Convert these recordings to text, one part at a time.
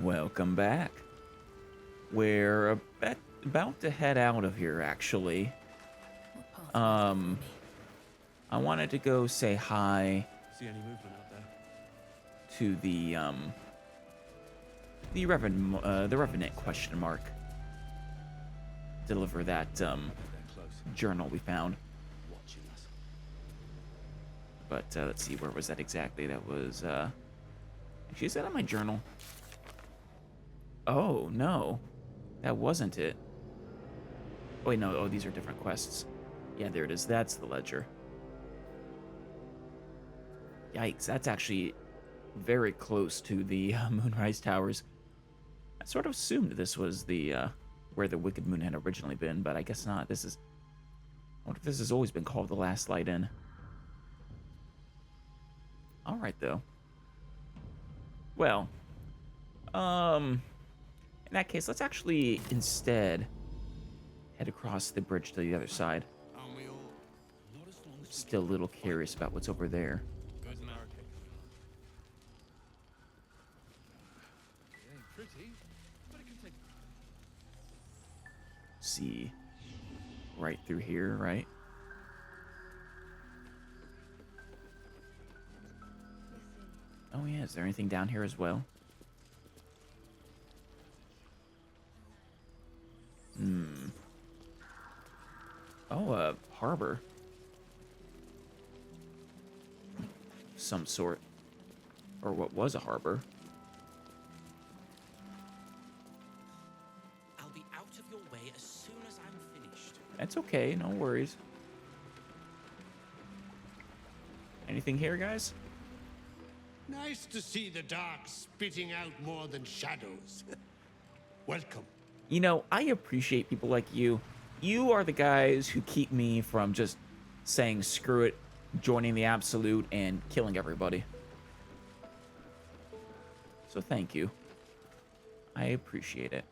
Welcome back. We're about to head out of here, actually. Um, I wanted to go say hi See any movement out there? to the Revenant question mark. Deliver that They're close. journal we found. Watching us. But let's see, where was that exactly? That was actually, is that on my journal? Oh no, that wasn't it. Oh, wait, no. Oh, these are different quests. Yeah, there it is. That's the ledger. Yikes, that's actually very close to the Moonrise Towers. I sort of assumed this was the where the Wicked Moon had originally been, but I guess not. This is. I wonder if this has always been called the Last Light Inn. All right, though. Well, in that case, let's actually instead head across the bridge to the other side. Still a little curious about what's over there. See, right through here, right? Oh yeah, is there anything down here as well? Oh, a harbor. Some sort. Or what was a harbor. I'll be out of your way as soon as I'm finished. That's okay, no worries. Anything here, guys? Nice to see the dark spitting out more than shadows. Welcome. You know, I appreciate people like you. You are the guys who keep me from just saying screw it, joining the Absolute, and killing everybody. So thank you. I appreciate it.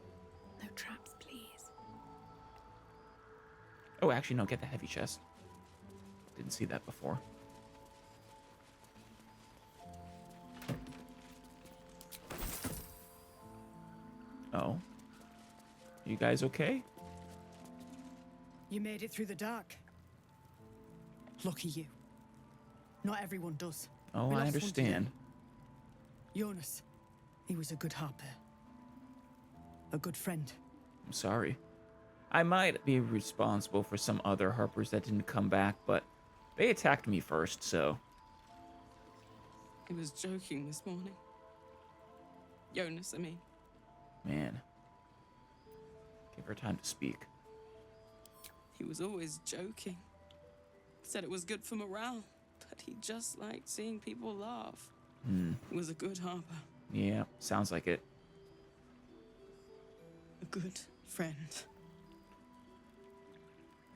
No traps, please. Oh, actually, no, get the heavy chest. Didn't see that before. Oh. You guys okay? You made it through the dark. Lucky you. Not everyone does. Oh, We I lost one understand. today. Jonas, he was a good harper. A good friend. I'm sorry. I might be responsible for some other harpers that didn't come back, but they attacked me first, so... He was joking this morning. Jonas, I mean. Man. Give her time to speak. He was always joking. Said it was good for morale, but he just liked seeing people laugh. He was a good harper. Yeah, sounds like it. A good friend.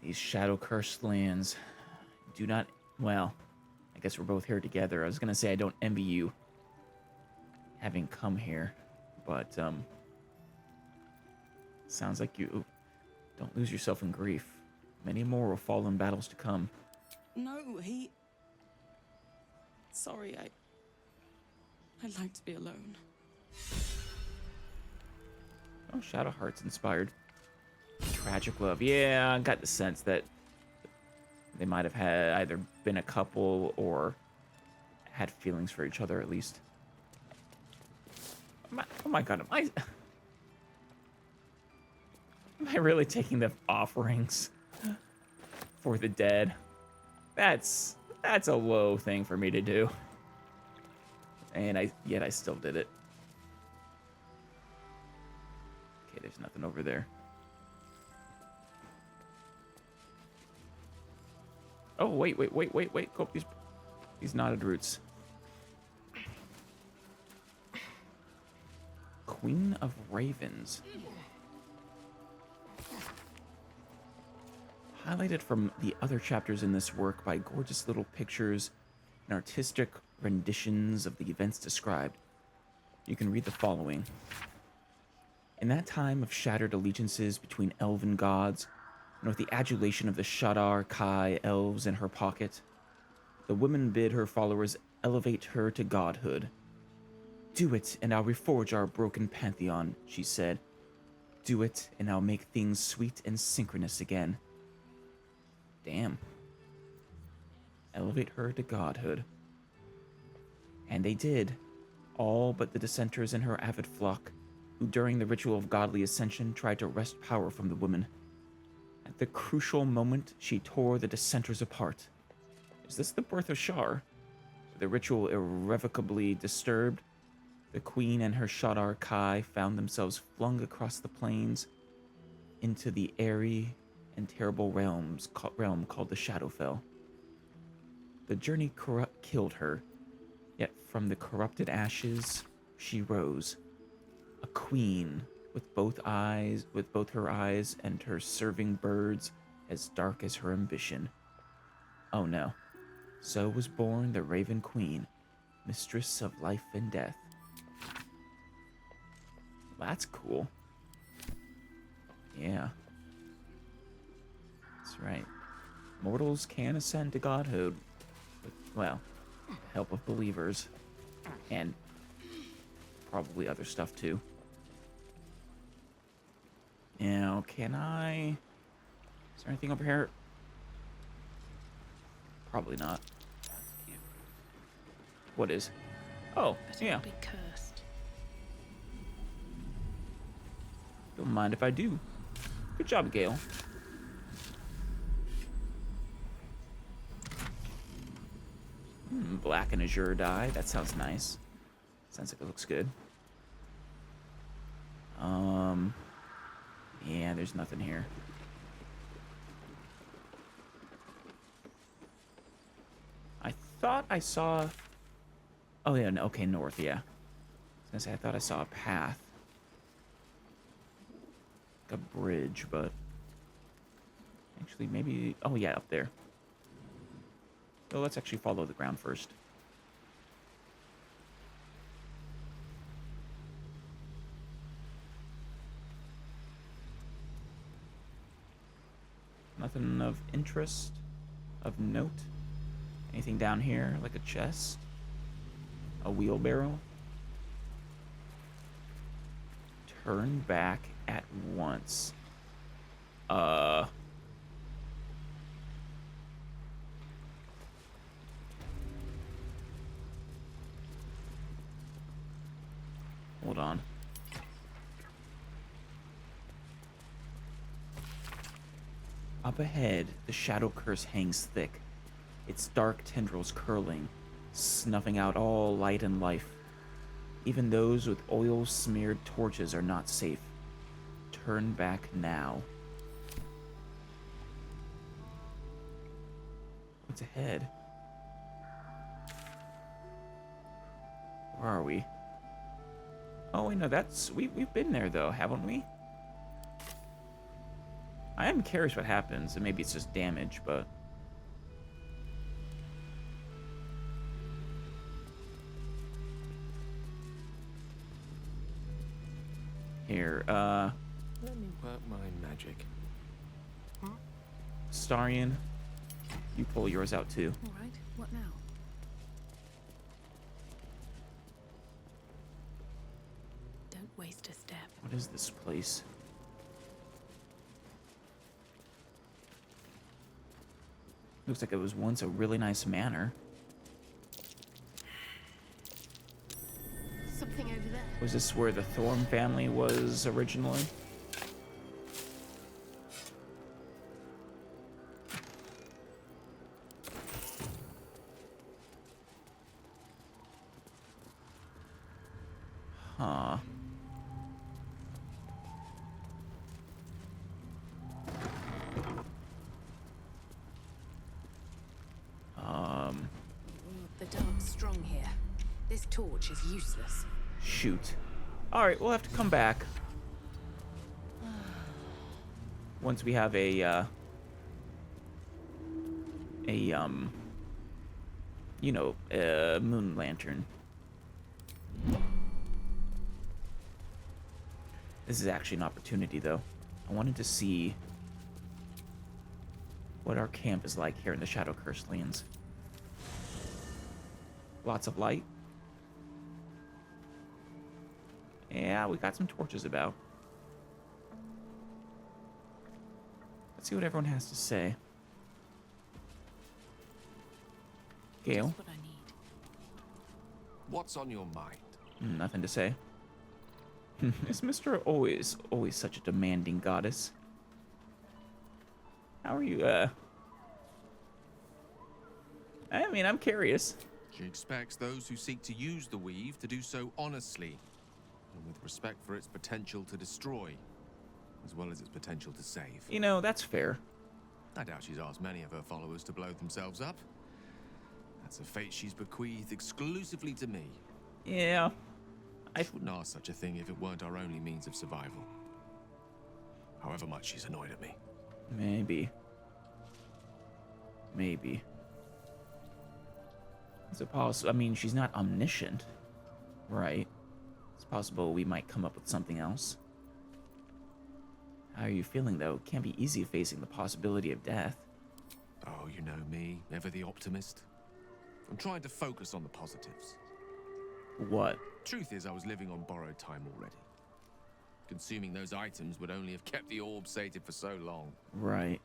These shadow-cursed lands do not... Well, I guess we're both here together. I was gonna say I don't envy you having come here, but, sounds like you don't lose yourself in grief. Many more will fall in battles to come. No, he... Sorry, I'd like to be alone. Oh, Shadow Heart's inspired. Tragic love. Yeah, I got the sense that they might have had either been a couple or had feelings for each other at least. Oh my god, am I really taking the offerings for the dead? That's a low thing for me to do. And yet I still did it. Okay, there's nothing over there. Oh, wait. Go up these knotted roots. Queen of Ravens. Highlighted from the other chapters in this work by gorgeous little pictures and artistic renditions of the events described, you can read the following. In that time of shattered allegiances between elven gods, and with the adulation of the Shadar Kai elves in her pocket, the woman bid her followers elevate her to godhood. Do it, and I'll reforge our broken pantheon, she said. Do it, and I'll make things sweet and synchronous again. Damn. Elevate her to godhood. And they did. All but the dissenters and her avid flock, who during the ritual of godly ascension tried to wrest power from the woman. At the crucial moment, she tore the dissenters apart. Is this the birth of Shar? The ritual irrevocably disturbed, the queen and her Shadar Kai found themselves flung across the plains into the airy and terrible realm called the Shadowfell. The journey killed her, yet from the corrupted ashes she rose, a queen with both her eyes and her serving birds as dark as her ambition. Oh no. So was born the Raven Queen, mistress of life and death. That's cool. Yeah. That's right. Mortals can ascend to godhood with, well, the help of believers. And probably other stuff too. Now, can I... Is there anything over here? Probably not. What is? Oh, But yeah. it'll be cursed. Don't mind if I do. Good job, Gale. Black and azure dye. That sounds nice. Sounds like it looks good. Yeah, there's nothing here. I thought I saw... Oh, yeah, no, okay, north, yeah. I was gonna say, I thought I saw a path. Like a bridge, but... Actually, maybe... Oh, yeah, up there. So let's actually follow the ground first. Nothing of interest, of note. Anything down here, like a chest? A wheelbarrow? Turn back at once. Hold on. Up ahead, the shadow curse hangs thick, its dark tendrils curling, snuffing out all light and life. Even those with oil-smeared torches are not safe. Turn back now. What's ahead? Where are we? Oh, wait, no, that's... We've been there, though, haven't we? I am curious what happens, and maybe it's just damage, but... Here, Let me work my magic. Starian, you pull yours out, too. All right, what now? Don't waste a step. What is this place? Looks like it was once a really nice manor. Something over there. Was this where the Thorm family was originally? Huh. The dark's strong here. This torch is useless. Shoot. Alright, we'll have to come back. Once we have a moon lantern. This is actually an opportunity, though. I wanted to see what our camp is like here in the Shadow Cursed Lands. Lots of light. Yeah, we got some torches about. Let's see what everyone has to say. Gale? Just what I need. What's on your mind? Nothing to say. Is Mr. always such a demanding goddess? How are you, I mean, I'm curious. She expects those who seek to use the weave to do so honestly, and with respect for its potential to destroy, as well as its potential to save. You know, that's fair. I doubt she's asked many of her followers to blow themselves up. That's a fate she's bequeathed exclusively to me. Yeah. I Wouldn't ask such a thing if it weren't our only means of survival. However much she's annoyed at me. Maybe. Maybe. Is it possible? I mean, she's not omniscient, right? It's possible we might come up with something else. How are you feeling, though? It can't be easy facing the possibility of death. Oh, you know me, ever the optimist. I'm trying to focus on the positives. What? Truth is, I was living on borrowed time already. Consuming those items would only have kept the orb sated for so long. Right.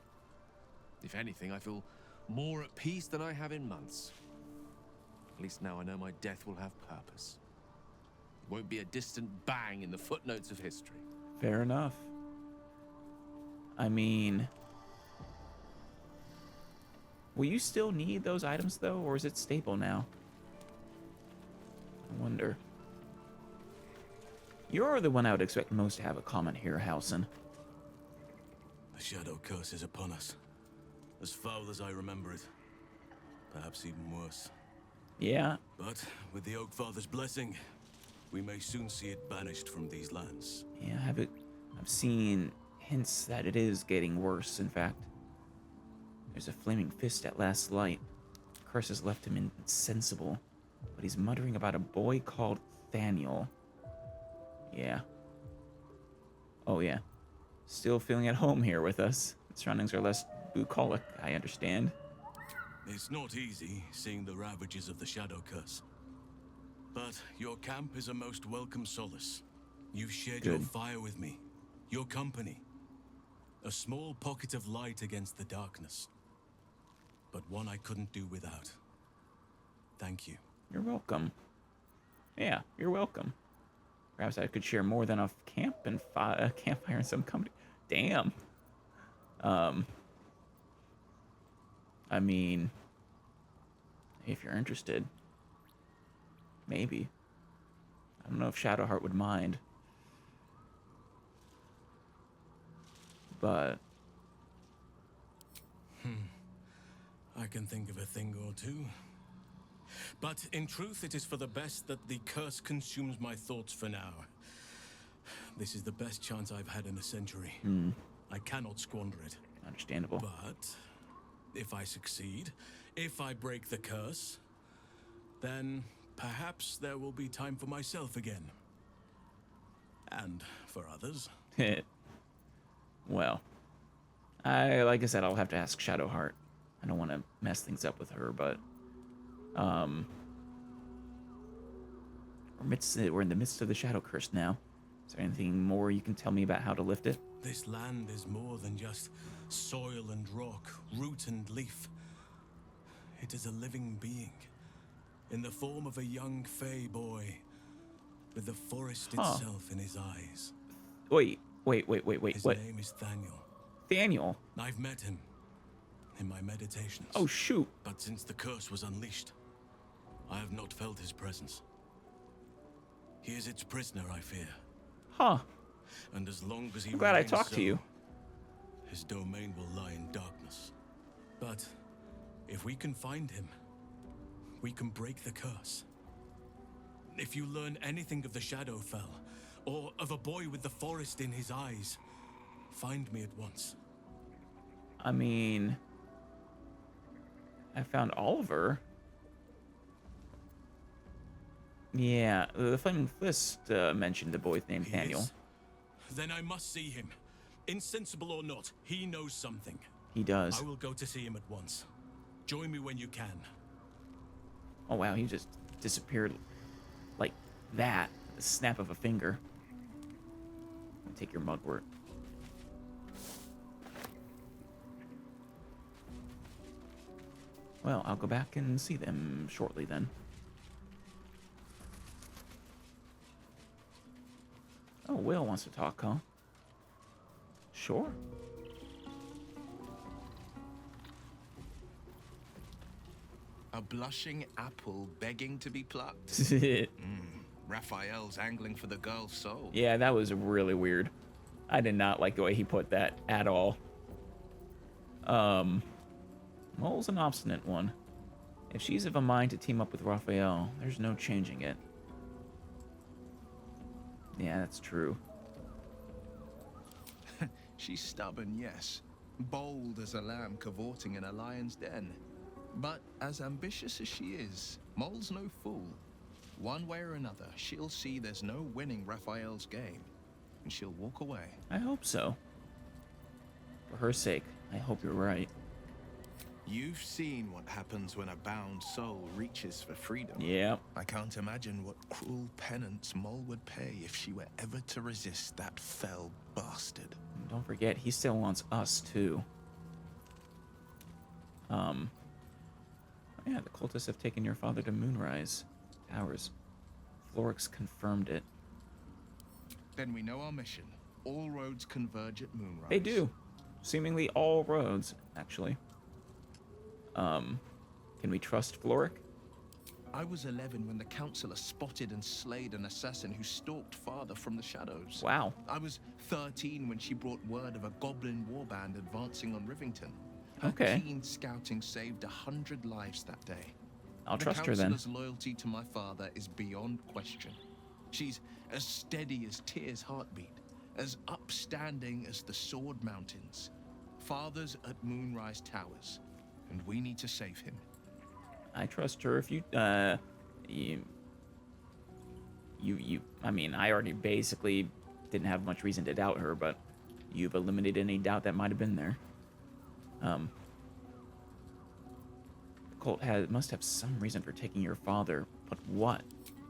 If anything, I feel more at peace than I have in months. At least now I know my death will have purpose. It won't be a distant bang in the footnotes of history. Fair enough. I mean... Will you still need those items, though, or is it stable now? I wonder. You're the one I would expect most to have a comment here, Halsin. The shadow curse is upon us. As foul as I remember it. Perhaps even worse. Yeah. But with the Oak Father's blessing, we may soon see it banished from these lands. Yeah, I've seen hints that it is getting worse, in fact. There's a flaming fist at last light. The curse has left him insensible, but he's muttering about a boy called Thaniel. Yeah. Oh, yeah. Still feeling at home here with us. The surroundings are less bucolic, I understand. It's not easy seeing the ravages of the shadow curse. But your camp is a most welcome solace. You've shared your Good. fire with me, your company. A small pocket of light against the darkness. But one I couldn't do without. Thank you. You're welcome. Yeah, you're welcome. Perhaps I could share more than a camp and campfire and some company. Damn. I mean, if you're interested, maybe. I don't know if Shadowheart would mind, but I can think of a thing or two. But in truth, it is for the best that the curse consumes my thoughts for now. This is the best chance I've had in a century. I cannot squander it. understandable. But if I succeed, if I break the curse, then perhaps there will be time for myself again. And for others. Well, like I said, I'll have to ask Shadowheart. I don't want to mess things up with her, but we're in the midst of the Shadow Curse now. Is there anything more you can tell me about how to lift it? This land is more than just soil and rock, root and leaf. It is a living being, in the form of a young fey boy, with the forest itself in his eyes. Wait, His what? name is Thaniel. Thaniel? I've met him in my meditations. Oh, shoot. But since the curse was unleashed, I have not felt his presence. He is its prisoner, I fear. Huh. And as long as he I'm glad I remains talked to so, you. his domain will lie in darkness. But if we can find him, we can break the curse. If you learn anything of the Shadowfell, or of a boy with the forest in his eyes, find me at once. I mean, I found Oliver. Yeah, the Flaming Fist mentioned the boy named He Thaniel. is? Then I must see him. Insensible or not, he knows something. He does. I will go to see him at once. Join me when you can. Oh wow, he just disappeared like that, the snap of a finger. take your mugwort. Well, I'll go back and see them shortly then. Oh, Will wants to talk, huh? Sure. A blushing apple begging to be plucked. Raphael's angling for the girl's soul. Yeah, that was really weird. I did not like the way he put that at all. Mole's an obstinate one. If she's of a mind to team up with Raphael, there's no changing it. Yeah, that's true. She's stubborn, yes. Bold as a lamb cavorting in a lion's den. But as ambitious as she is, Mole's no fool. One way or another, she'll see there's no winning Raphael's game, and she'll walk away. I hope so. For her sake, I hope you're right. You've seen what happens when a bound soul reaches for freedom. Yeah. I can't imagine what cruel penance Mole would pay if she were ever to resist that fell bastard. Don't forget, he still wants us, too. Yeah, the cultists have taken your father to Moonrise Towers. Florix confirmed it. Then we know our mission. All roads converge at Moonrise. They do. Seemingly all roads, actually. Can we trust Floric? I was 11 when the Councillor spotted and slayed an assassin who stalked father from the shadows. Wow. I was 13 when she brought word of a goblin warband advancing on Rivington. Her Okay. keen scouting saved 100 lives that day. I'll trust her then. The Councillor's loyalty to my father is beyond question. She's as steady as Tyr's heartbeat, as upstanding as the Sword Mountains. Father's at Moonrise Towers, and we need to save him. I trust her. If I mean, I already basically didn't have much reason to doubt her, but you've eliminated any doubt that might have been there. The cult must have some reason for taking your father, but what?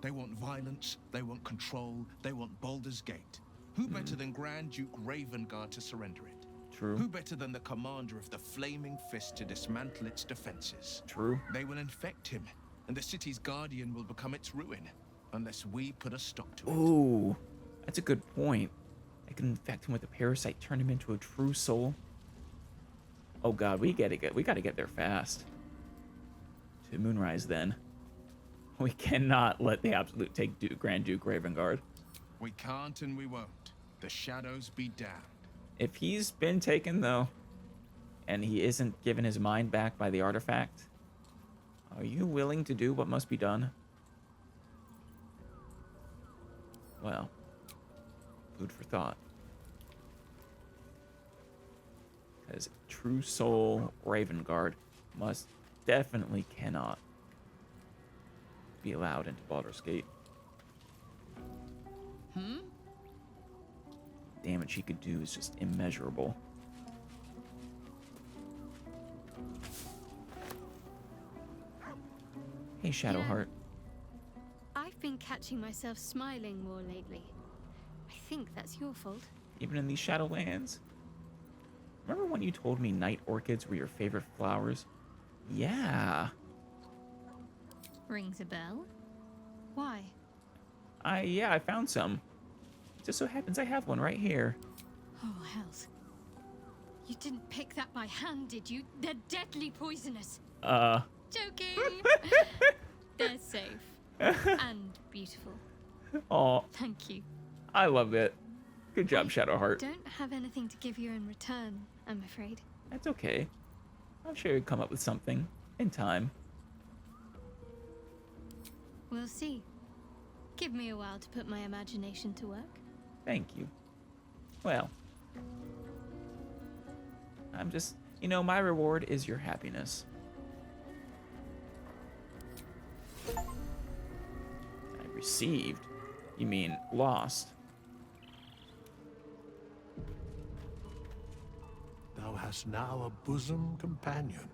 They want violence, they want control, they want Baldur's Gate. Who better than Grand Duke Ravengard to surrender it? True. Who better than the commander of the Flaming Fist to dismantle its defenses? True. They will infect him, and the city's guardian will become its ruin, unless we put a stop to it. Ooh, that's a good point. I can infect him with a parasite, turn him into a true soul. Oh god, we gotta get there fast. To Moonrise, then. We cannot let the Absolute take Grand Duke Ravengard. We can't and we won't. The shadows be damned. If he's been taken, though, and he isn't given his mind back by the artifact, are you willing to do what must be done? Well, food for thought. Because true soul Ravengard must definitely cannot be allowed into Baldur's Gate. Damage he could do is just immeasurable. Hey, Shadowheart. I've been catching myself smiling more lately. I think that's your fault. Even in these Shadowlands? Remember when you told me night orchids were your favorite flowers? Yeah. Rings a bell? Why? I found some. Just so happens I have one right here. Oh, hells. You didn't pick that by hand, did you? They're deadly poisonous. Joking. They're safe. And beautiful. Aw, Thank you. I love it. Good job, Shadowheart. Don't have anything to give you in return, I'm afraid. That's okay. I'm sure you'll come up with something in time. We'll see. Give me a while to put my imagination to work. Thank you. Well, I'm just, my reward is your happiness. I received? You mean lost? Thou hast now a bosom companion.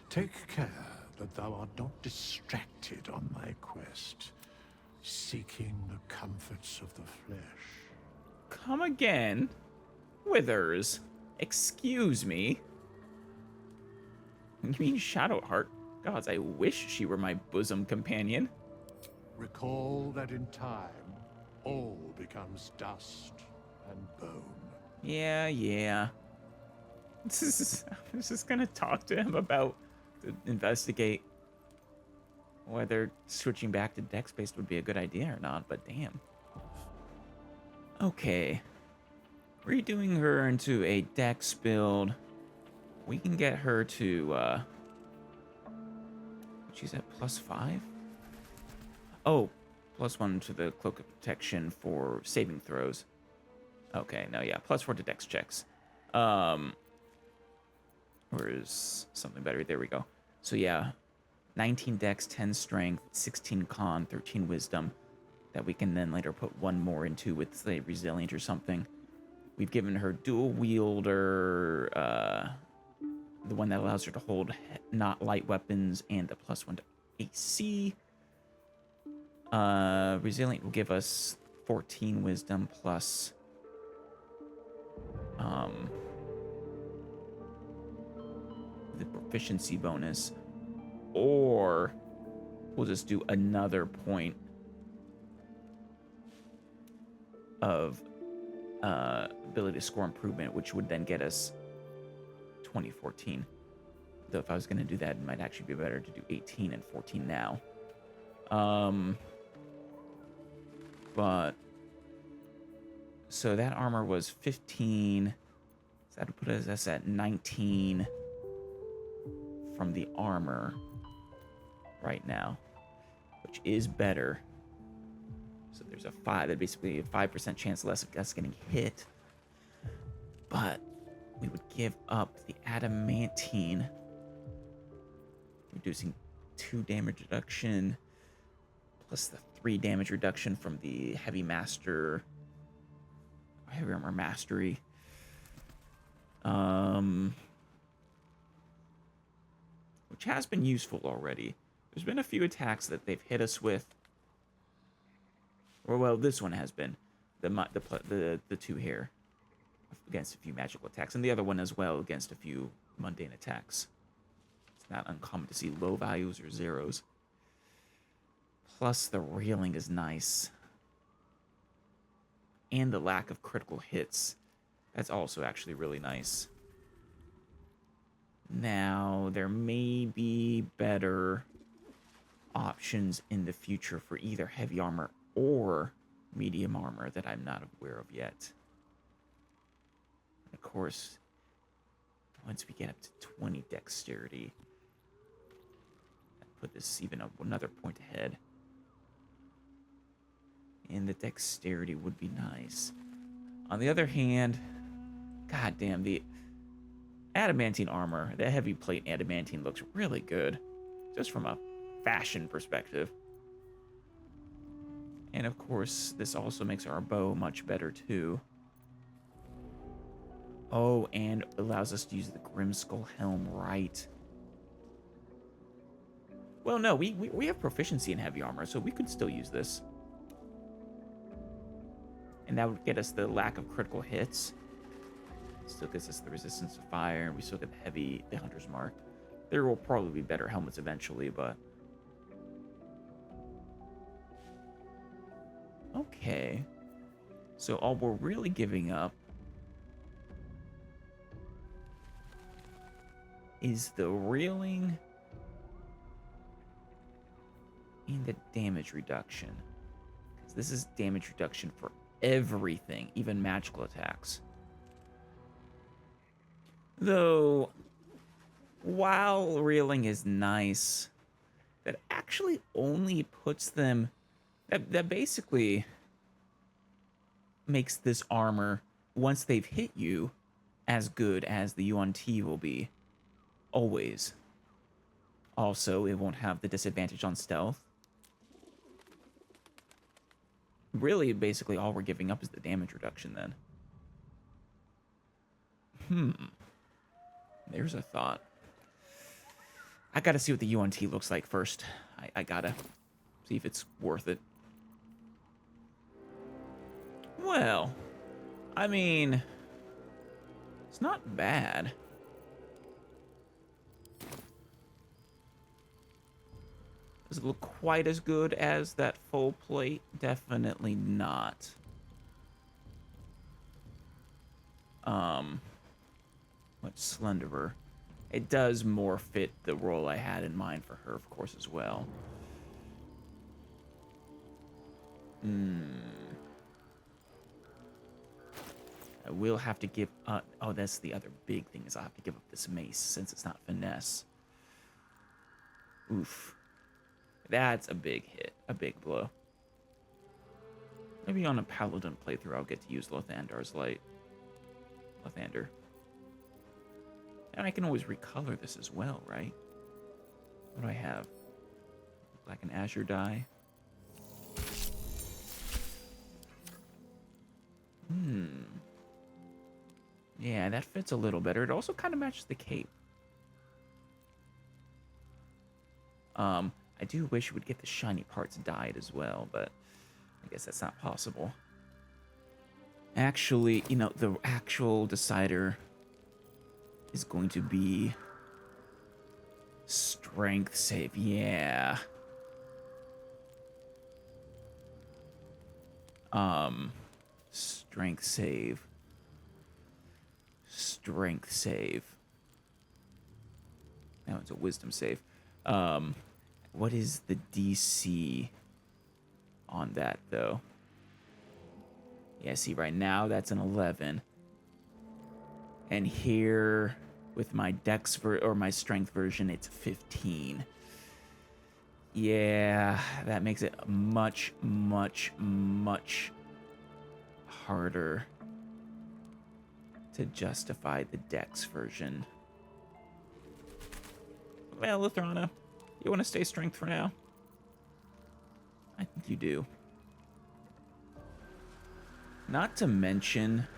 Take care that thou art not distracted on thy quest, seeking the comforts of the flesh. Come again? Withers. Excuse me. You mean Shadowheart? Gods, I wish she were my bosom companion. Recall that in time, all becomes dust and bone. Yeah. I was just gonna talk to him about to investigate whether switching back to dex-based would be a good idea or not, but damn. Okay. Redoing her into a dex build. We can get her to, she's at +5? Oh, +1 to the Cloak of Protection for saving throws. Okay, no, yeah, +4 to dex checks. Where's something better? There we go. So yeah, 19 dex, 10 strength, 16 con, 13 wisdom, that we can then later put one more into with, say, resilient or something. We've given her dual wielder, the one that allows her to hold not light weapons, and a +1 to AC. Resilient will give us 14 wisdom plus the proficiency bonus, or we'll just do another point of ability to score improvement, which would then get us 2014. Though if I was going to do that, it might actually be better to do 18 and 14 now. But so that armor was 15. So that would put us at 19 from the armor right now, which is better. So there's a 5, that basically a 5% chance less of us getting hit. But we would give up the adamantine, reducing 2 damage reduction, plus the 3 damage reduction from the heavy armor mastery. Which has been useful already. There's been a few attacks that they've hit us with. Or well, this one has been the 2 here against a few magical attacks, and the other one as well against a few mundane attacks. It's not uncommon to see low values or zeros. Plus, the reeling is nice. And the lack of critical hits. That's also actually really nice. Now, there may be better options in the future for either heavy armor or medium armor that I'm not aware of yet. Of course, once we get up to 20 dexterity, that put this even another point ahead. And the dexterity would be nice. On the other hand, goddamn, the adamantine armor, the heavy plate adamantine looks really good, just from a fashion perspective. And of course, this also makes our bow much better too. Oh, and allows us to use the Grimskull helm, right? Well, no, we have proficiency in heavy armor, so we could still use this. And that would get us the lack of critical hits. Still gives us the resistance to fire, and we still get the Hunter's Mark. There will probably be better helmets eventually, but... Okay. So all we're really giving up is the reeling and the damage reduction. Because this is damage reduction for everything, even magical attacks. Though, while reeling is nice, that actually only puts them... That basically makes this armor, once they've hit you, as good as the UNT will be. Always. Also, it won't have the disadvantage on stealth. Really, basically, all we're giving up is the damage reduction, then. There's a thought. I gotta see what the UNT looks like first. I gotta see if it's worth it. Well, I mean, it's not bad. Does it look quite as good as that full plate? Definitely not. Much slenderer. It does more fit the role I had in mind for her, of course, as well. I will have to give up. Oh, that's the other big thing, is I'll have to give up this mace since it's not finesse. Oof. That's a big hit. A big blow. Maybe on a paladin playthrough I'll get to use Lothandar's Light. Lothander. And I can always recolor this as well, right? What do I have? Like an azure dye. Yeah, that fits a little better. It also kind of matches the cape. I do wish it would get the shiny parts dyed as well, but I guess that's not possible. Actually, you know, the actual decider is going to be strength save. Yeah. Strength save. Strength save. Now it's a wisdom save. What is the DC on that, though? Yeah, see, right now that's an 11. And here, with my dex or my strength version, it's 15. Yeah, that makes it much, much, much harder to justify the dex version. Well, Lithrana, you want to stay strength for now? I think you do. Not to mention,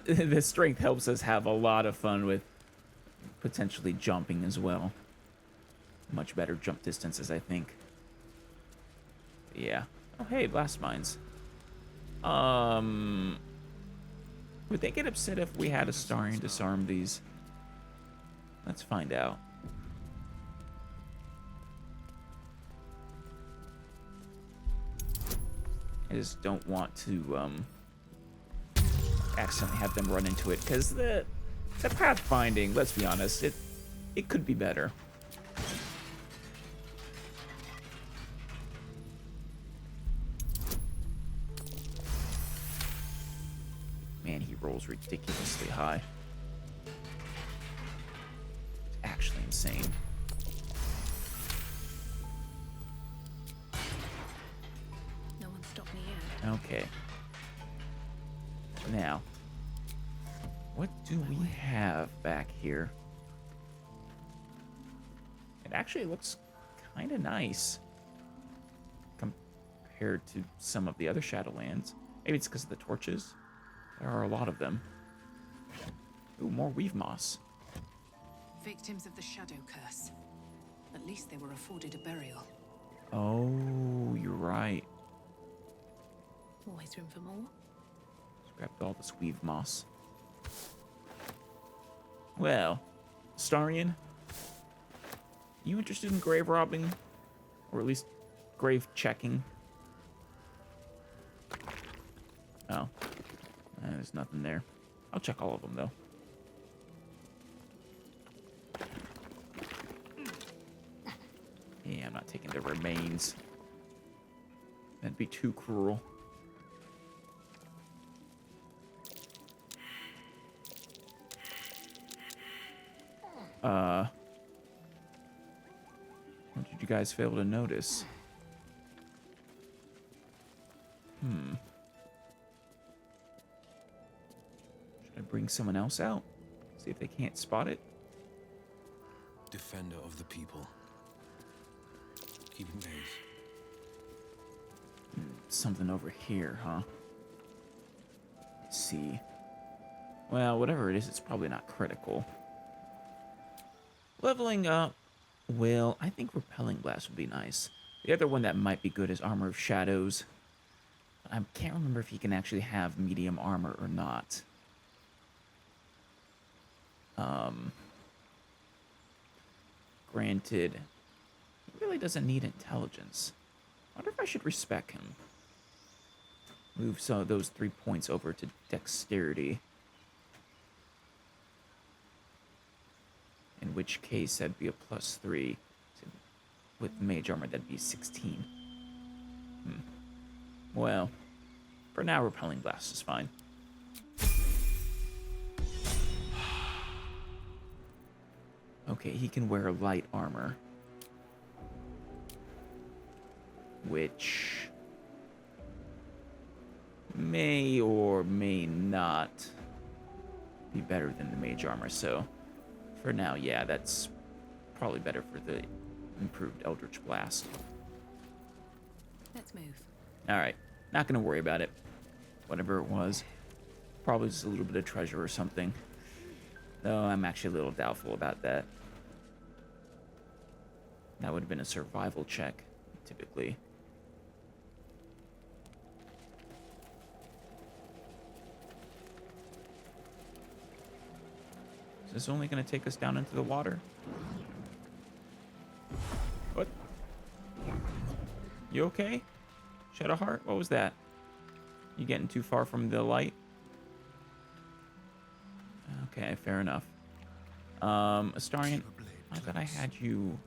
the strength helps us have a lot of fun with potentially jumping as well. Much better jump distances, I think. Yeah. Oh, hey, blast mines. Would they get upset if we had a Starian disarm these? Let's find out. I just don't want to accidentally have them run into it, because the pathfinding, let's be honest, it could be better. Man, he rolls ridiculously high. It's actually insane. No one stopped me yet. Okay. Now, what do we have back here? It actually looks kind of nice compared to some of the other Shadowlands. Maybe it's because of the torches. There are a lot of them. Ooh, more weave moss. Victims of the shadow curse. At least they were afforded a burial. Oh, you're right. Always room for more. Grab all this weave moss. Well, Starian, you interested in grave robbing? Or at least grave checking? Oh. There's nothing there. I'll check all of them, though. Yeah, I'm not taking the remains. That'd be too cruel. What did you guys fail to notice? Should I bring someone else out? See if they can't spot it? Defender of the people. Keeping pace. Something over here, huh? Let's see. Well, whatever it is, it's probably not critical. Leveling up. Well, I think Repelling Blast would be nice. The other one that might be good is Armor of Shadows. I can't remember if he can actually have medium armor or not. Granted, he really doesn't need intelligence. I wonder if I should respec him. Move some of those 3 points over to dexterity. In which case, that'd be a +3. With mage armor, that'd be 16. Well, for now, repelling blast is fine. Okay, he can wear light armor. Which may or may not be better than the mage armor. So, for now, yeah, that's probably better for the improved Eldritch Blast. Let's move. Alright, not gonna worry about it. Whatever it was. Probably just a little bit of treasure or something. Though I'm actually a little doubtful about that. That would have been a survival check, typically. Is this only gonna take us down into the water? What? You okay? Shadowheart? What was that? You getting too far from the light? Okay, fair enough. Astarion, I thought I had you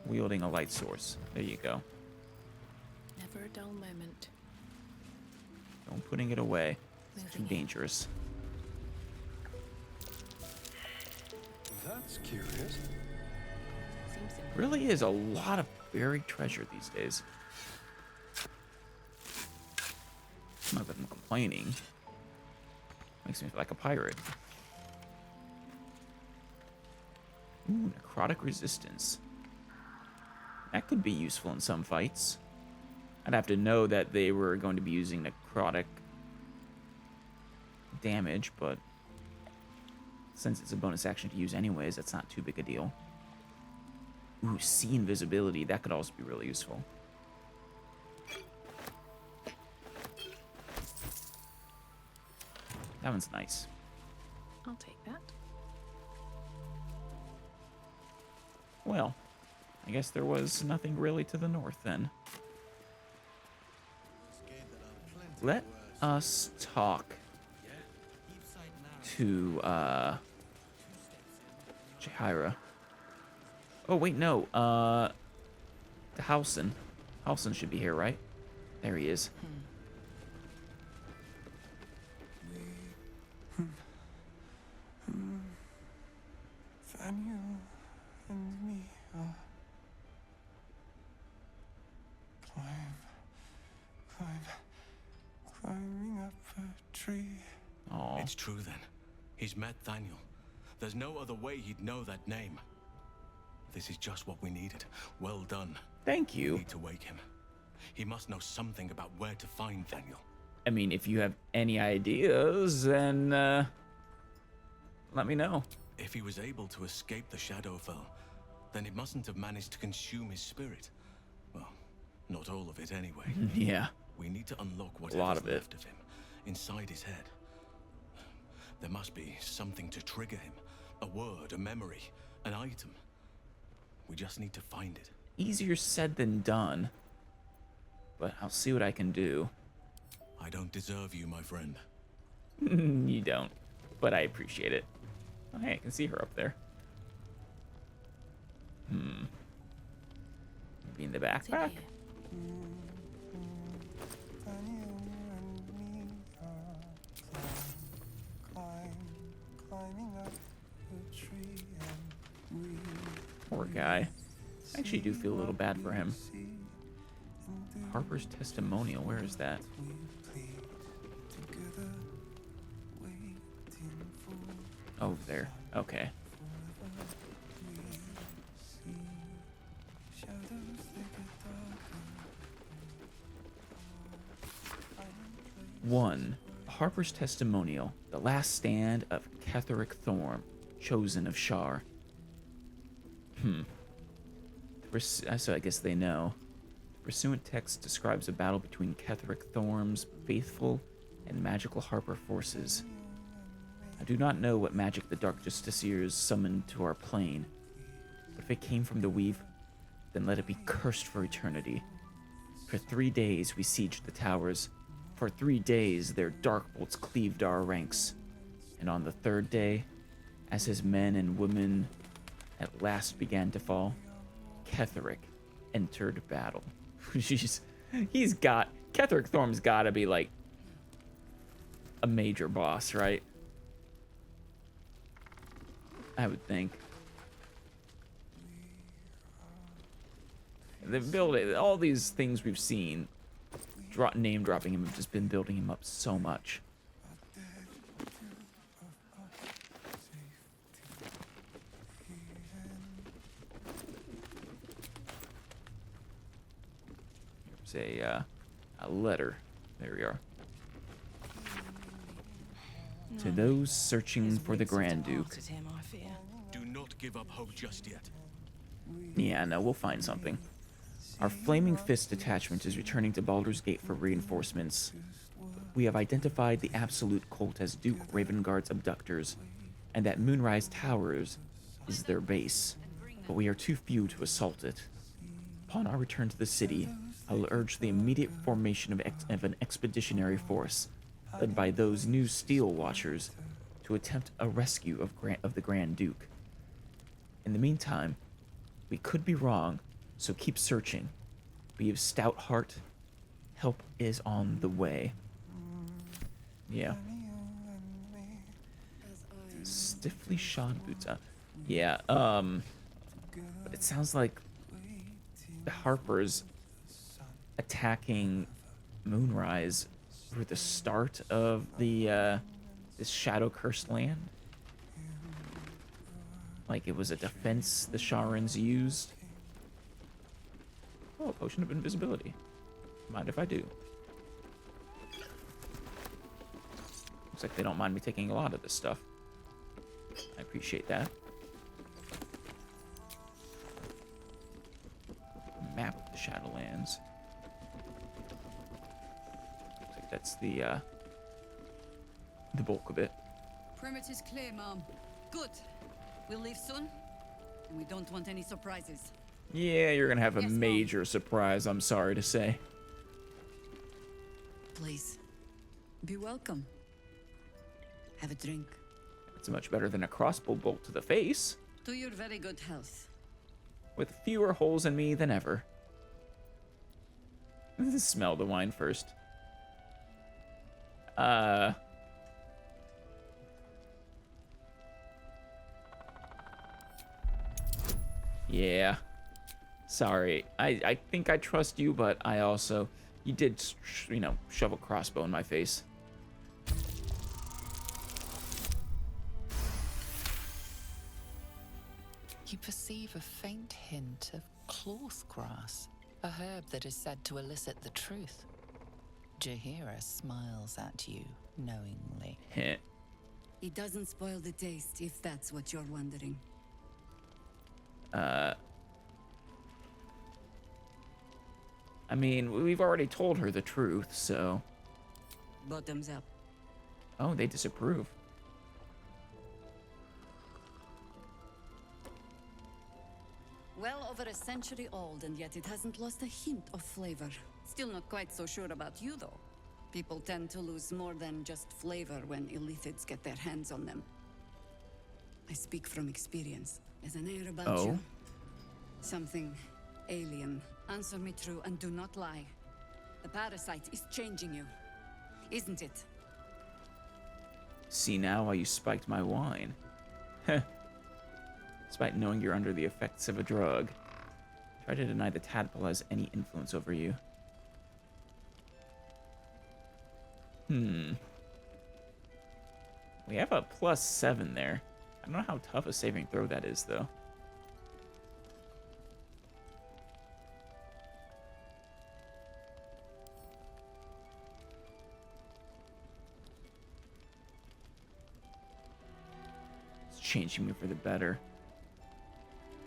wielding a light source. There you go. Never a dull moment. Don't putting it away. It's too Moving in. dangerous. That's curious. Seems simple. Really is a lot of buried treasure these days. Not that I'm complaining. Makes me feel like a pirate. Ooh, necrotic resistance. That could be useful in some fights. I'd have to know that they were going to be using necrotic damage, but since it's a bonus action to use anyways, that's not too big a deal. Ooh, see invisibility. That could also be really useful. That one's nice. I'll take that. Well, I guess there was nothing really to the north then. Let us talk to Jaheira. Oh wait, no. To Halsin. Halsin should be here, right? There he is. Thaniel and me are climbing up a tree. Oh, It's true then. He's met Thaniel. There's no other way he'd know that name. This is just what we needed. Well done. thank We you. need to wake him. He must know something about where to find Thaniel. I mean, if you have any ideas, then let me know. If he was able to escape the Shadowfell, then it mustn't have managed to consume his spirit. Well, not all of it anyway. Yeah. We need to unlock lot whatever's of it. left of him, inside his head. There must be something to trigger him. A word, a memory, an item. We just need to find it. Easier said than done. But I'll see what I can do. I don't deserve you, my friend. You don't. But I appreciate it. Oh, hey, I can see her up there. Maybe in the What's in backpack? here? Thaniel and me are climbing up a tree, and we Poor guy. I actually do feel a little bad for him. see, and do Harper's testimonial, where is that? we plead together, waiting for Oh, there. Okay. we see shadows that get darker. 1. Harper's testimonial. The last stand of Ketheric Thorm, chosen of Shar. So I guess they know. The Pursuant text describes a battle between Ketheric Thorm's faithful and magical Harper forces. I do not know what magic the Dark Justiciars summoned to our plane, but if it came from the Weave, then let it be cursed for eternity. For 3 days we sieged the towers. For 3 days their dark bolts cleaved our ranks. And on the 3rd day, as his men and women at last began to fall, Ketheric entered battle. Ketheric Thorm's gotta be like a major boss, right? I would think. They've built it, all these things we've seen, name dropping him, have just been building him up so much. Here's a letter. There we are. To those searching for the Grand Duke. Do not give up hope just yet. Yeah, no, we'll find something. Our Flaming Fist detachment is returning to Baldur's Gate for reinforcements. We have identified the Absolute Cult as Duke Ravengard's abductors, and that Moonrise Towers is their base, but we are too few to assault it. Upon our return to the city, I will urge the immediate formation of an expeditionary force, led by those new Steel Watchers, to attempt a rescue of the Grand Duke. In the meantime, we could be wrong, so keep searching. Be of stout heart. Help is on the way. Yeah. Stiffly shod boots. Yeah, but it sounds like the Harpers attacking Moonrise were the start of the this shadow cursed land. Like it was a defense the Sharans used. Oh, potion of invisibility. Mind if I do? Looks like they don't mind me taking a lot of this stuff. I appreciate that. Map of the Shadowlands. Looks like that's the bulk of it. Perimeter's clear, Mom. Good. We'll leave soon, and we don't want any surprises. Yeah, you're gonna have a major surprise, I'm sorry to say. Please, be welcome. Have a drink. It's much better than a crossbow bolt to the face. To your very good health. With fewer holes in me than ever. Smell the wine first. Yeah. Sorry. I think I trust you, but I also... You did, shove a crossbow in my face. You perceive a faint hint of cloth grass, a herb that is said to elicit the truth. Jaheira smiles at you knowingly. It doesn't spoil the taste, if that's what you're wondering. I mean, we've already told her the truth, so... Bottoms up. Oh, they disapprove. Well over a century old, and yet it hasn't lost a hint of flavor. Still not quite so sure about you, though. People tend to lose more than just flavor when illithids get their hands on them. I speak from experience. There's an air about you. Something alien. Answer me true and do not lie. The parasite is changing you, isn't it? See now why you spiked my wine. Despite knowing you're under the effects of a drug, try to deny the tadpole has any influence over you. We have a +7 there. I don't know how tough a saving throw that is, though. It's changing me for the better.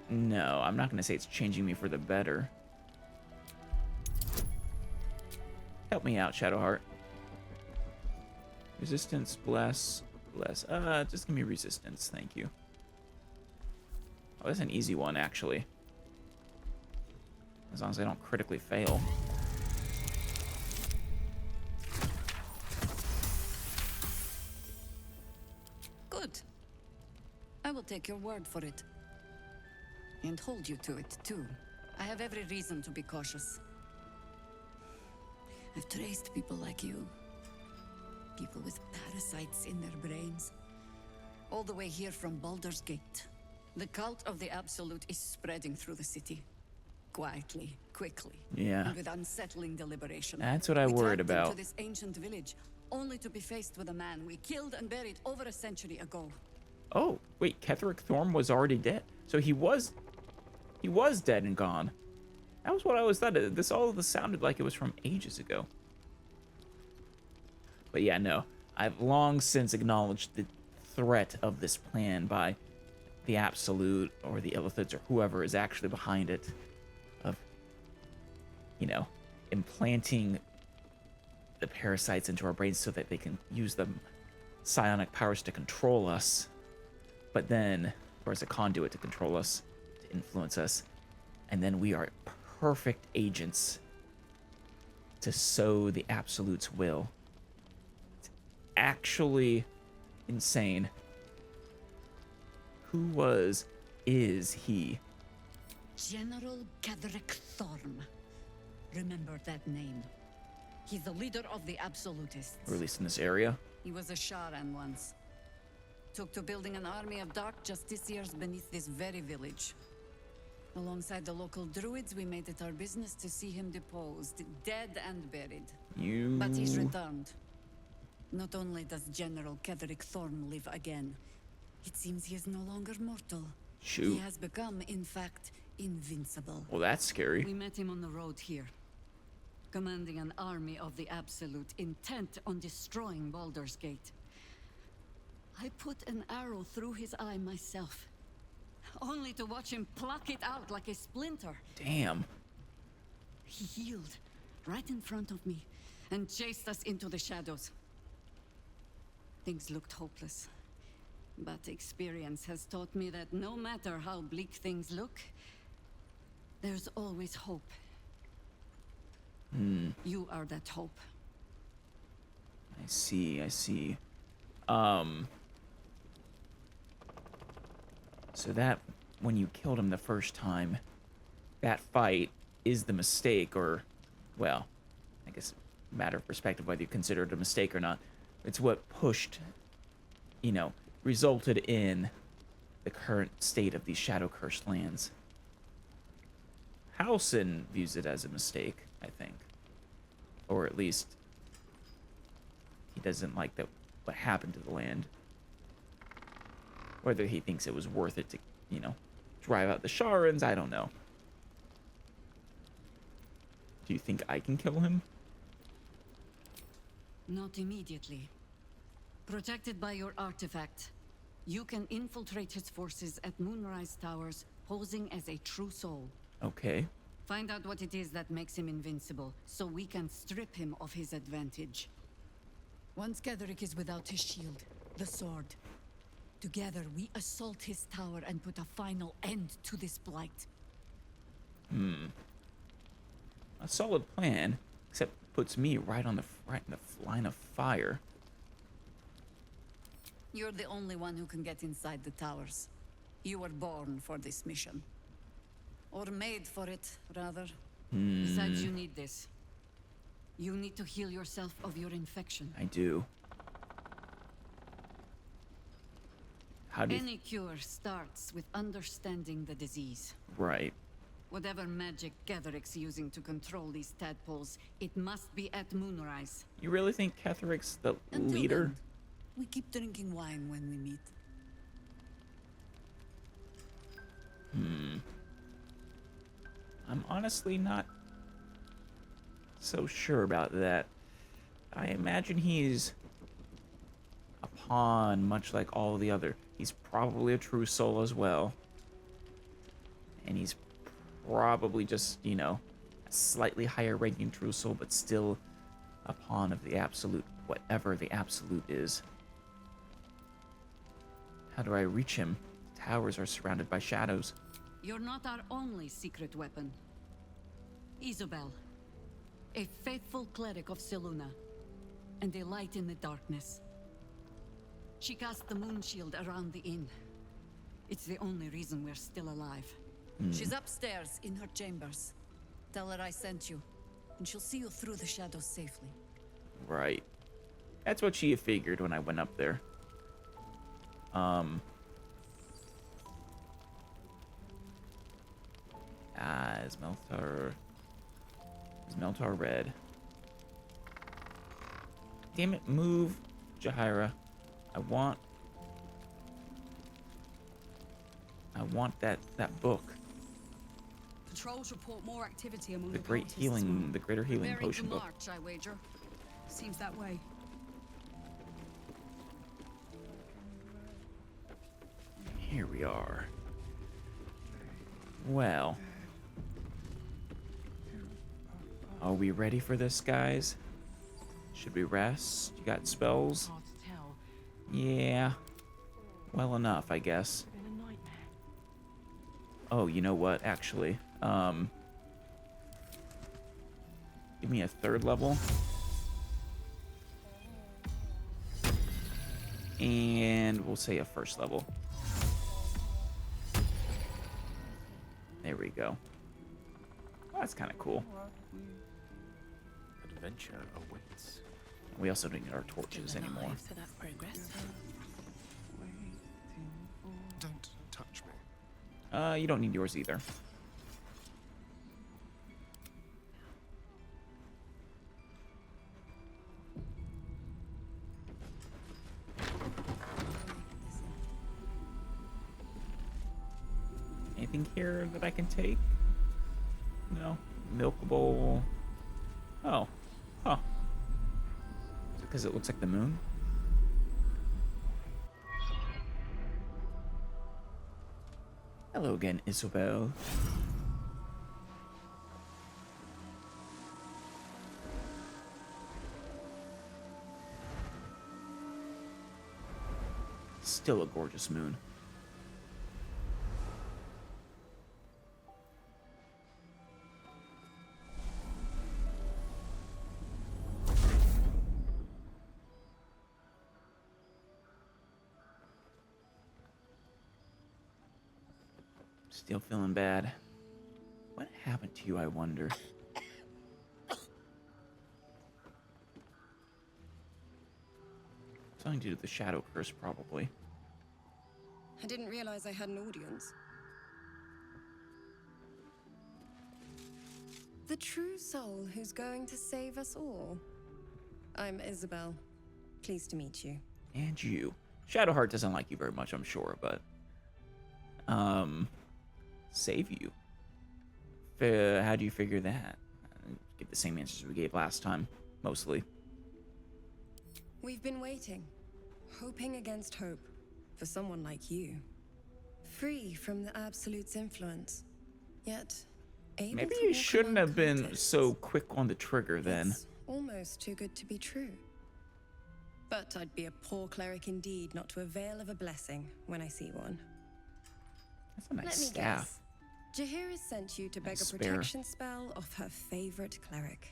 No, I'm not going to say it's changing me for the better. Help me out, Shadowheart. Resistance, bless. Just give me resistance, thank you. Oh, that's an easy one, actually. As long as I don't critically fail. Good. I will take your word for it. And hold you to it, too. I have every reason to be cautious. I've traced people like you. People with parasites in their brains. All the way here from Baldur's Gate. The cult of the Absolute is spreading through the city. Quietly, quickly, Yeah. and with unsettling deliberation. That's what I worried We tracked about. into this ancient village, only to be faced with a man we killed and buried over a century ago. Oh, wait, Ketheric Thorm was already dead. So he was dead and gone. That was what I always thought. All of this sounded like it was from ages ago. But yeah, no. I've long since acknowledged the threat of this plan by the Absolute or the Illithids or whoever is actually behind it. Of, implanting the parasites into our brains so that they can use the psionic powers to control us. But then, or as a conduit to control us, to influence us. And then we are perfect agents to sow the Absolute's will. It's actually insane. Is he? General Ketheric Thorm. Remember that name. He's the leader of the Absolutists. Or at least in this area. He was a Sharan once. Took to building an army of dark justiciars beneath this very village. Alongside the local druids, we made it our business to see him deposed, dead and buried. But he's returned. Not only does General Ketheric Thorm live again, it seems he is no longer mortal. Shoot. He has become, in fact, invincible. Well, that's scary. We met him on the road here, commanding an army of the Absolute, intent on destroying Baldur's Gate. I put an arrow through his eye myself, only to watch him pluck it out like a splinter. Damn. He healed right in front of me and chased us into the shadows. Things looked hopeless, but experience has taught me that no matter how bleak things look, there's always hope. You are that hope. I see. So that, when you killed him the first time, that fight is the mistake, or, well, I guess matter of perspective whether you consider it a mistake or not. It's what pushed, resulted in the current state of these shadow-cursed lands. Halsin views it as a mistake, I think. Or at least, he doesn't like what happened to the land. Whether he thinks it was worth it to, drive out the Sharans, I don't know. Do you think I can kill him? Not immediately. Protected by your artifact, you can infiltrate his forces at Moonrise Towers, posing as a true soul. Okay. Find out what it is that makes him invincible, so we can strip him of his advantage. Once Ketheric is without his shield, the sword, together we assault his tower and put a final end to this blight. A solid plan, except puts me right in the line of fire. You're the only one who can get inside the towers. You were born for this mission. Or made for it, rather. Besides, you need this. You need to heal yourself of your infection. I do. Any cure starts with understanding the disease. Right. Whatever magic Ketheric's using to control these tadpoles, it must be at Moonrise. You really think Ketheric's the Until leader? then, we keep drinking wine when we meet. I'm honestly not so sure about that. I imagine he's a pawn, much like all the other. He's probably a true soul as well. And he's probably just, a slightly higher ranking true soul, but still a pawn of the absolute, whatever the absolute is. How do I reach him? Towers are surrounded by shadows. You're not our only secret weapon. Isobel, a faithful cleric of Selûne, and a light in the darkness. She cast the moon shield around the inn. It's the only reason we're still alive. She's upstairs in her chambers. Tell her I sent you, and she'll see you through the shadows safely. Right. That's what she figured when I went up there. Is Meltar red? Damn it, move, Jaheira. I want that book. Patrols report more activity among The the great cultists. healing, the greater healing Very potion to book. march, I wager. Seems that way. Here we are. Well, are we ready for this, guys? Should we rest? You got spells? Hard to tell. Yeah. Well enough, I guess. Been a nightmare. Oh, you know what? Actually, give me a 3rd level. And we'll say a 1st level. There we go. Well, that's kind of cool. Adventure awaits. We also don't need our torches anymore. For that progress. Don't touch me. You don't need yours either. Anything here that I can take? No. Milk bowl. Oh. Huh. Because it looks like the moon? Hello again, Isobel. Still a gorgeous moon. Still feeling bad. What happened to you, I wonder? Something to do with the shadow curse, probably. I didn't realize I had an audience. The true soul who's going to save us all. I'm Isabel. Pleased to meet you. And you. Shadowheart doesn't like you very much, I'm sure, but... Save you. How do you figure that? Give the same answers we gave last time, mostly. We've been waiting, hoping against hope, for someone like you. Free from the Absolute's influence, yet able Maybe to you walk shouldn't among have been cultists. so quick on the trigger then. It's almost too good to be true. But I'd be a poor cleric indeed not to avail of a blessing when I see one. That's a nice Let me staff. guess. Jaheira sent you to beg Nice a spear. protection spell of her favorite cleric.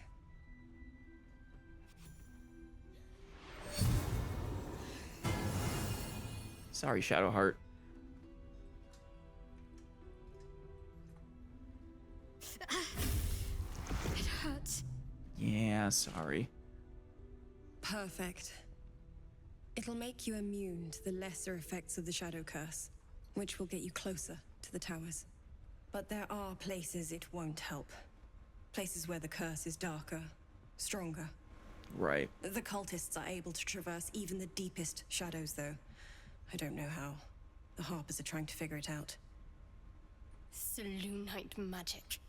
Sorry, Shadowheart. It hurts. Yeah, sorry. Perfect. It'll make you immune to the lesser effects of the Shadow Curse, which will get you closer to the towers. But there are places it won't help. Places where the curse is darker, stronger. Right. The cultists are able to traverse even the deepest shadows, though. I don't know how. The Harpers are trying to figure it out. Selûnite magic.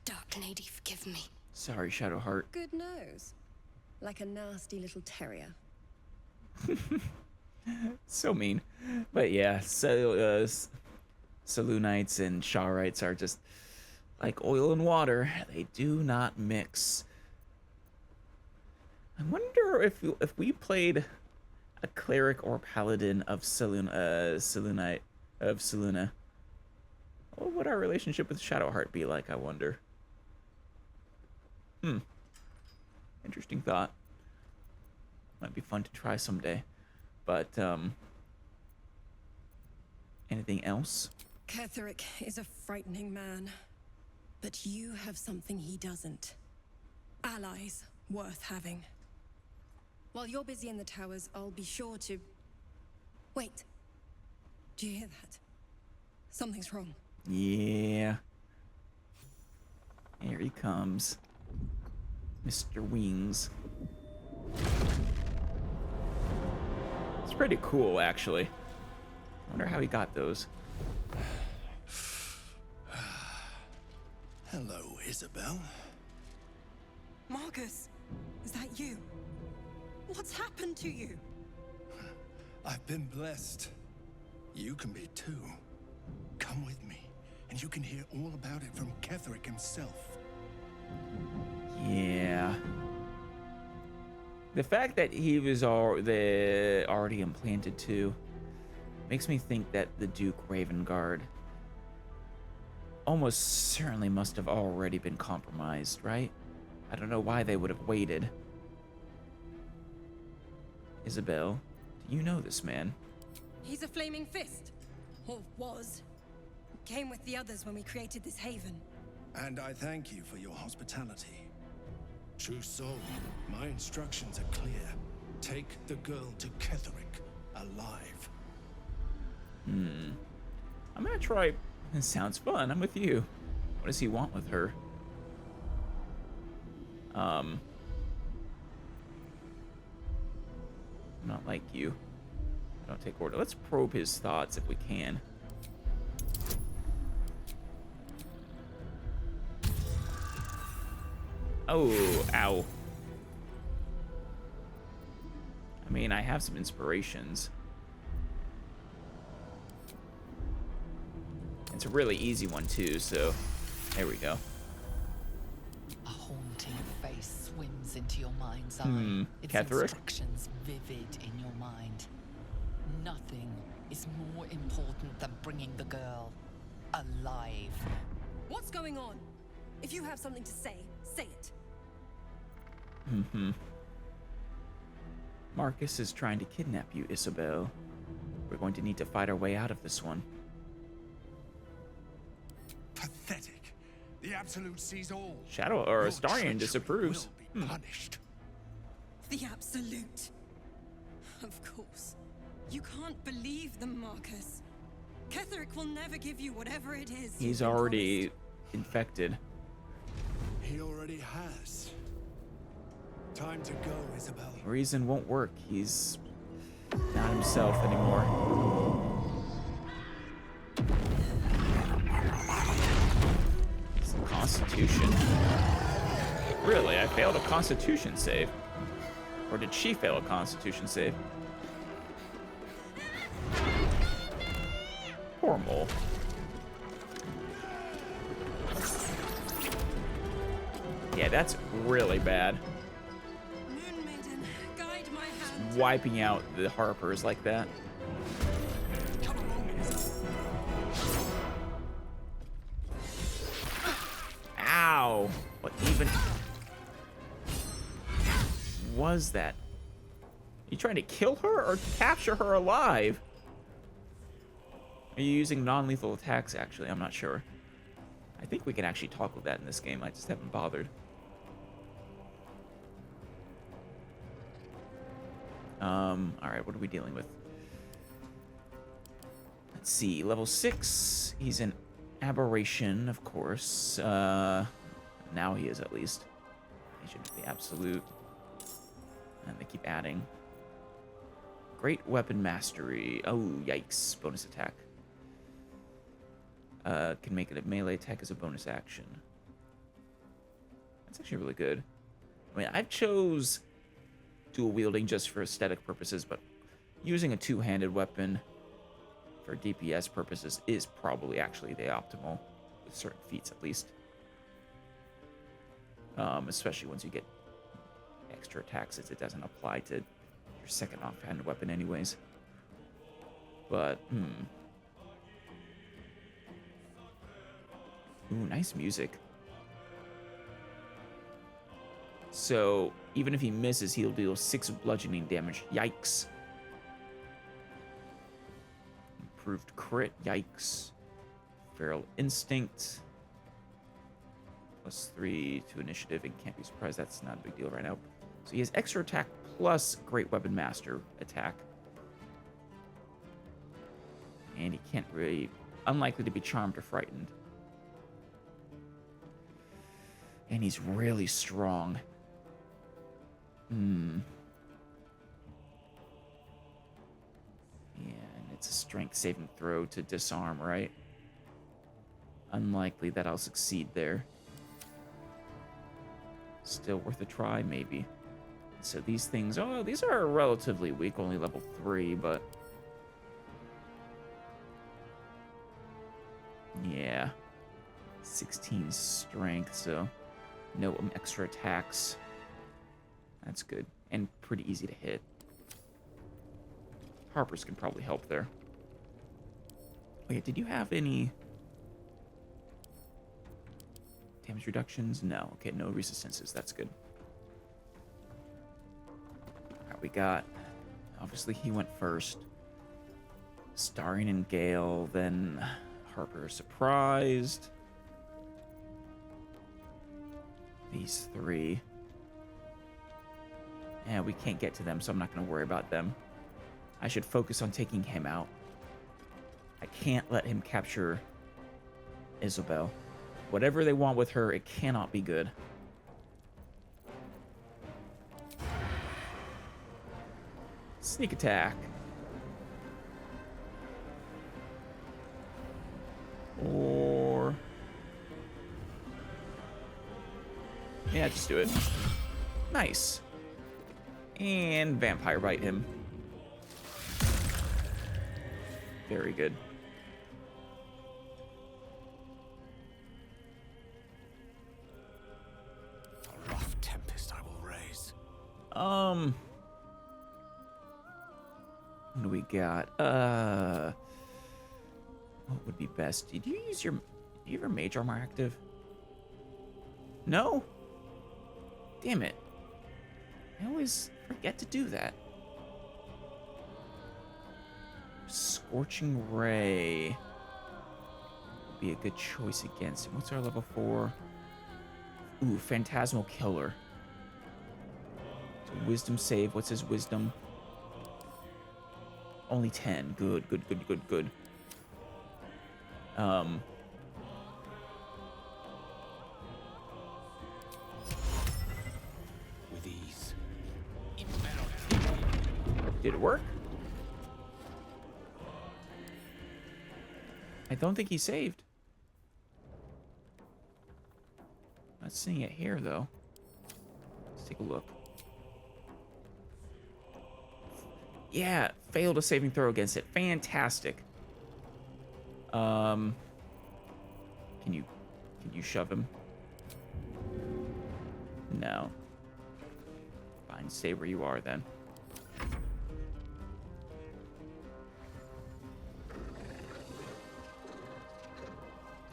Dark Lady, forgive me. Sorry, Shadowheart. Good nose. Like a nasty little terrier. So mean. But yeah, so, Selûnites and Shawrites are just like oil and water. They do not mix. wonder if we played a cleric or paladin of Selûnite of Selûne, what would our relationship with Shadowheart be like, I wonder? Interesting thought. Might be fun to try someday. But, anything else? Ketheric is a frightening man. But you have something he doesn't. Allies worth having. While you're busy in the towers, I'll be sure to... Wait. Do you hear that? Something's wrong. Yeah. Here he comes. Mr. Wings. It's pretty cool, actually. I wonder how he got those. Hello, Isabel. Marcus, is that you? What's happened to you? I've been blessed. You can be too. Come with me, and you can hear all about it from Ketheric himself. Yeah. The fact that he was already implanted too makes me think that the Duke Ravengard almost certainly must have already been compromised, right? I don't know why they would have waited. Isabel, do you know this man? He's a flaming fist. Or was. Came with the others when we created this haven. And I thank you for your hospitality. True soul, my instructions are clear. Take the girl to Ketheric, alive. I'm gonna try. It sounds fun. I'm with you. What does he want with her? I'm not like you. I don't take order. Let's probe his thoughts if we can. Oh, ow. I mean, I have some inspirations. It's a really easy one, too, so there we go. A haunting face swims into your mind's eye. Its Ketheric? instructions vivid in your mind. Nothing is more important than bringing the girl alive. What's going on? If you have something to say, say it. Marcus is trying to kidnap you, Isabel. We're going to need to fight our way out of this one. Pathetic. The Absolute sees all. Shadow or Your Astarion treachery disapproves. will be punished. The Absolute. Of course. You can't believe them, Marcus. Ketheric will never give you whatever it is. He's already infected. He already has. Time to go, Isabel. Reason won't work. He's not himself anymore. It's a Constitution. Really? I failed a Constitution save. Or did she fail a Constitution save? Poor mole. Yeah, that's really bad. Moon Maiden, guide my hand. Wiping out the Harpers like that. Ow! What even was that? You trying to kill her or capture her alive? Are you using non-lethal attacks, actually? I'm not sure. I think we can actually talk with that in this game. I just haven't bothered. Alright, what are we dealing with? Let's see. Level 6. He's an aberration, of course. Now he is, at least. He should be absolute. And they keep adding. Great weapon mastery. Oh, yikes. Bonus attack. Can make it a melee attack as a bonus action. That's actually really good. I mean, I chose dual wielding just for aesthetic purposes, but using a two-handed weapon for DPS purposes is probably actually the optimal, with certain feats at least. Especially once you get extra attack since it doesn't apply to your second offhand weapon anyways. But, Ooh, nice music. So, even if he misses, he'll deal 6 bludgeoning damage. Yikes. Improved crit. Yikes. Feral Instinct. +3 to initiative and can't be surprised. That's not a big deal right now. So he has extra attack plus Great Weapon Master attack. And he can't really... Unlikely to be charmed or frightened. And he's really strong. And it's a strength saving throw to disarm, right? Unlikely that I'll succeed there. Still worth a try, maybe. So these things, oh, these are relatively weak, only level 3, but... Yeah. 16 strength, so no extra attacks. That's good. And pretty easy to hit. Harper's can probably help there. Wait, did you have any damage reductions? No. Okay, no resistances. That's good. Alright, we got... Obviously, he went first. Starring and Gale, then Harper surprised. These 3. And we can't get to them, so I'm not going to worry about them. I should focus on taking him out. I can't let him capture Isabel. Whatever they want with her, it cannot be good. Sneak attack. Or... Yeah, just do it. Nice. And Vampire Bite him. Very good. A rough tempest I will raise. What do we got? What would be best? Did you use your... Do you have your mage armor active? No? Damn it. I always forget to do that. Scorching Ray would be a good choice against him. What's our level 4? Ooh, Phantasmal Killer. So wisdom save. What's his wisdom? Only 10. Good, good, good, good, good. With ease. Did it work? I don't think he saved. Not seeing it here, though. Let's take a look. Yeah, failed a saving throw against it. Fantastic. Can you shove him? No. Fine, stay where you are then.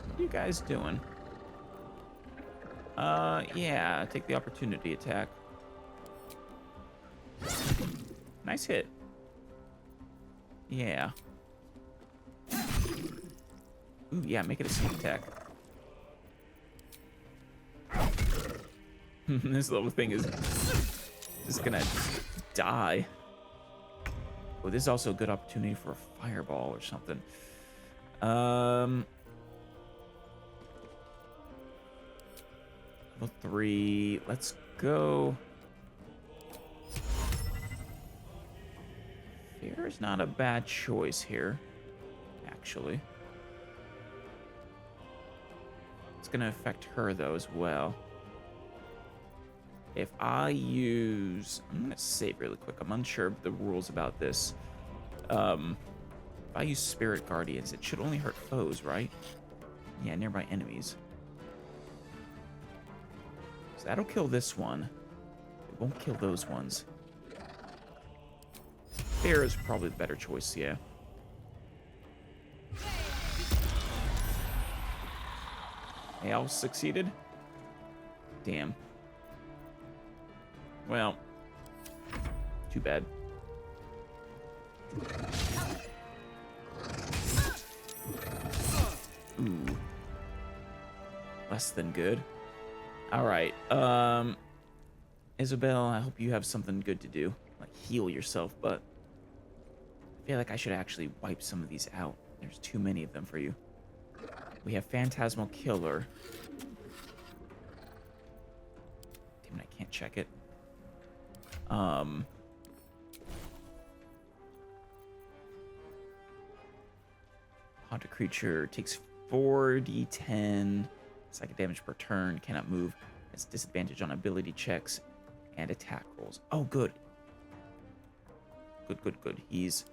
What are you guys doing? Yeah, take the opportunity attack. Nice hit. Yeah. Ooh, yeah, make it a sneak attack. This little thing is just gonna die. Oh, this is also a good opportunity for a fireball or something. Level 3. Let's go. Fear's not a bad choice here, actually. It's gonna affect her though as well. If I use... I'm gonna save really quick. I'm unsure of the rules about this. If I use Spirit Guardians, it should only hurt foes, right? Yeah, nearby enemies. So that'll kill this one. It Won't kill those ones. Bear is probably the better choice, yeah. Al succeeded? Damn. Well, too bad. Ooh. Less than good. Alright, Isabel, I hope you have something good to do. Like, heal yourself, but I feel like I should actually wipe some of these out. There's too many of them for you. We have Phantasmal Killer. Damn it, I can't check it. Haunted creature takes 4d10 psychic damage per turn, cannot move, has disadvantage on ability checks and attack rolls. Oh, good. Good. He's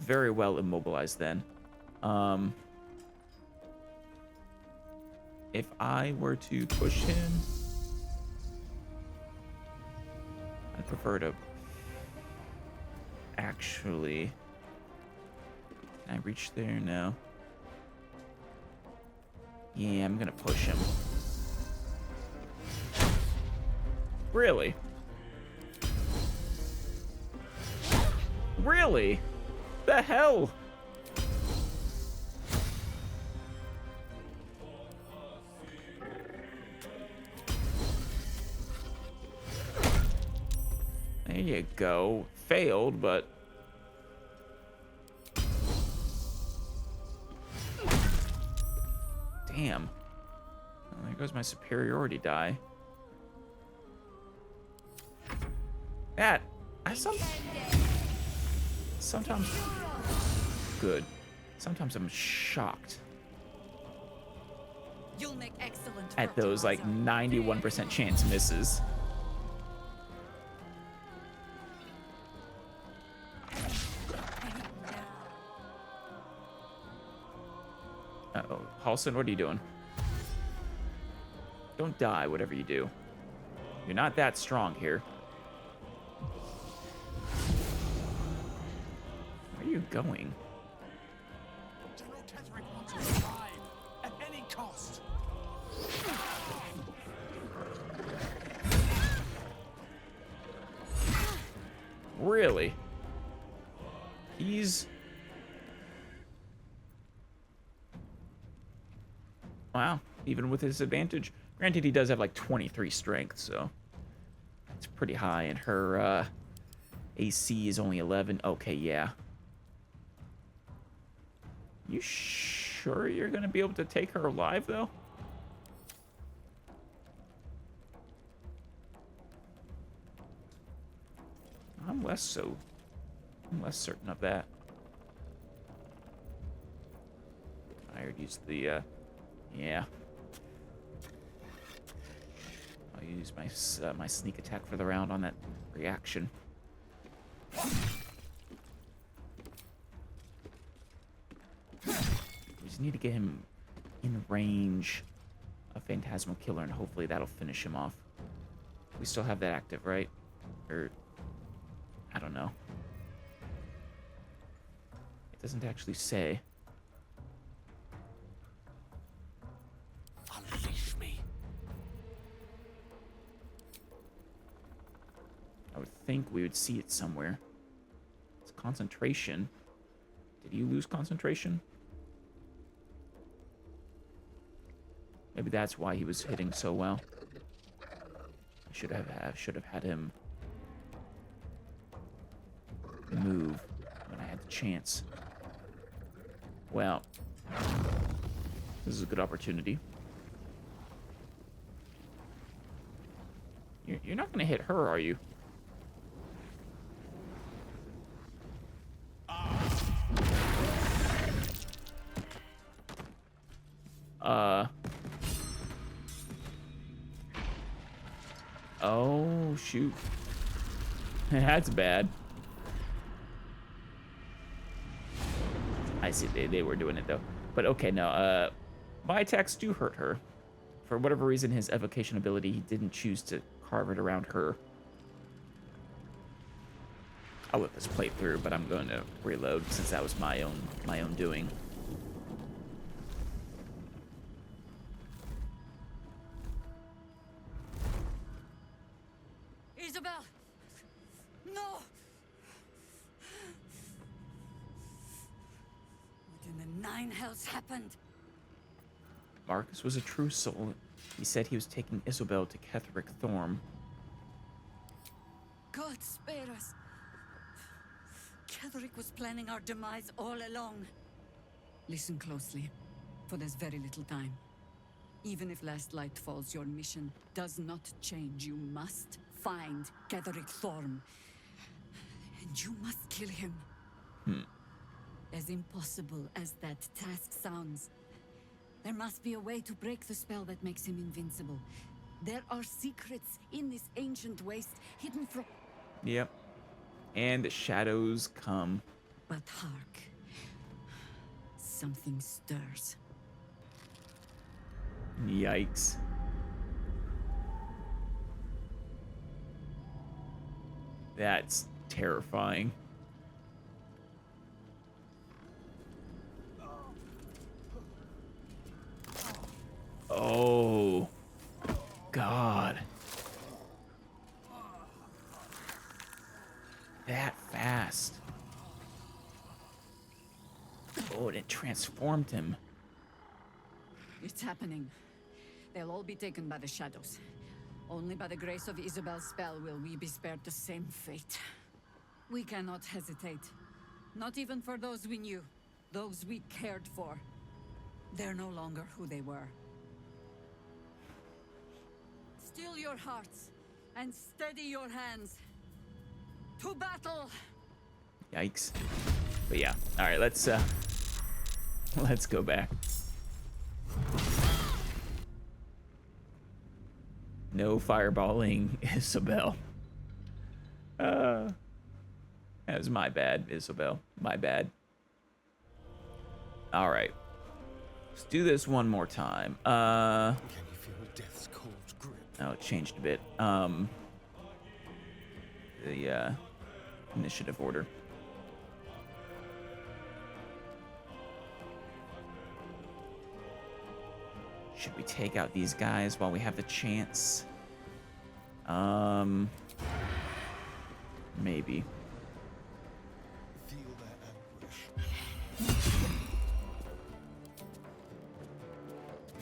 very well immobilized then. If I were to push him, I'd prefer to actually... Can I reach there? No. Yeah, I'm gonna push him. Really? Really? The hell? There you go. Failed, but... Damn. Well, there goes my superiority die. That... Sometimes... Good. Sometimes I'm shocked. You'll make excellent At those, like, 91% chance misses. Uh-oh. Halsin, what are you doing? Don't die, whatever you do. You're not that strong here. Where are you going? General Ketherick wants to survive at any cost. Really? He's... Wow, even with his advantage. Granted, he does have like 23 strength, so that's pretty high. And her AC is only 11. Okay, yeah. You sure you're going to be able to take her alive, though? I'm less certain of that. I already used the, yeah. I'll use my sneak attack for the round on that reaction. We just need to get him in range of Phantasmal Killer, and hopefully that'll finish him off. We still have that active, right? Or... I don't know. It doesn't actually say. Unleash me. I would think we would see it somewhere. It's concentration. Did you lose concentration? Maybe that's why he was hitting so well. I should have had him move when I had the chance. Well, this is a good opportunity. You're not gonna hit her, are you? Oh, shoot. That's bad. I see, they were doing it, though. But okay, no, my attacks do hurt her. For whatever reason, his evocation ability, he didn't choose to carve it around her. I'll let this play through, but I'm going to reload since that was my own doing. Isabel! No! What in the nine hells happened? Marcus was a true soul. He said he was taking Isabel to Ketheric Thorm. God spare us. Ketheric was planning our demise all along. Listen closely, for there's very little time. Even if Last Light falls, your mission does not change. You must find Ketheric Thorm. And you must kill him. As impossible as that task sounds, there must be a way to break the spell that makes him invincible. There are secrets in this ancient waste hidden from... Yep. And the shadows come. But hark. Something stirs. Yikes. That's terrifying. Oh, God. That fast. Oh, and it transformed him. It's happening. They'll all be taken by the shadows. Only by the grace of Isabel's spell will we be spared the same fate. We cannot hesitate. Not even for those we knew. Those we cared for. They're no longer who they were. Still your hearts and steady your hands. To battle! Yikes. But yeah, all right, let's go back. No fireballing Isabel. That was my bad, Isabel. My bad. All right. Let's do this one more time. Can you feel death's cold grip? Oh, it changed a bit. The initiative order. Should we take out these guys while we have the chance? Maybe. Feel their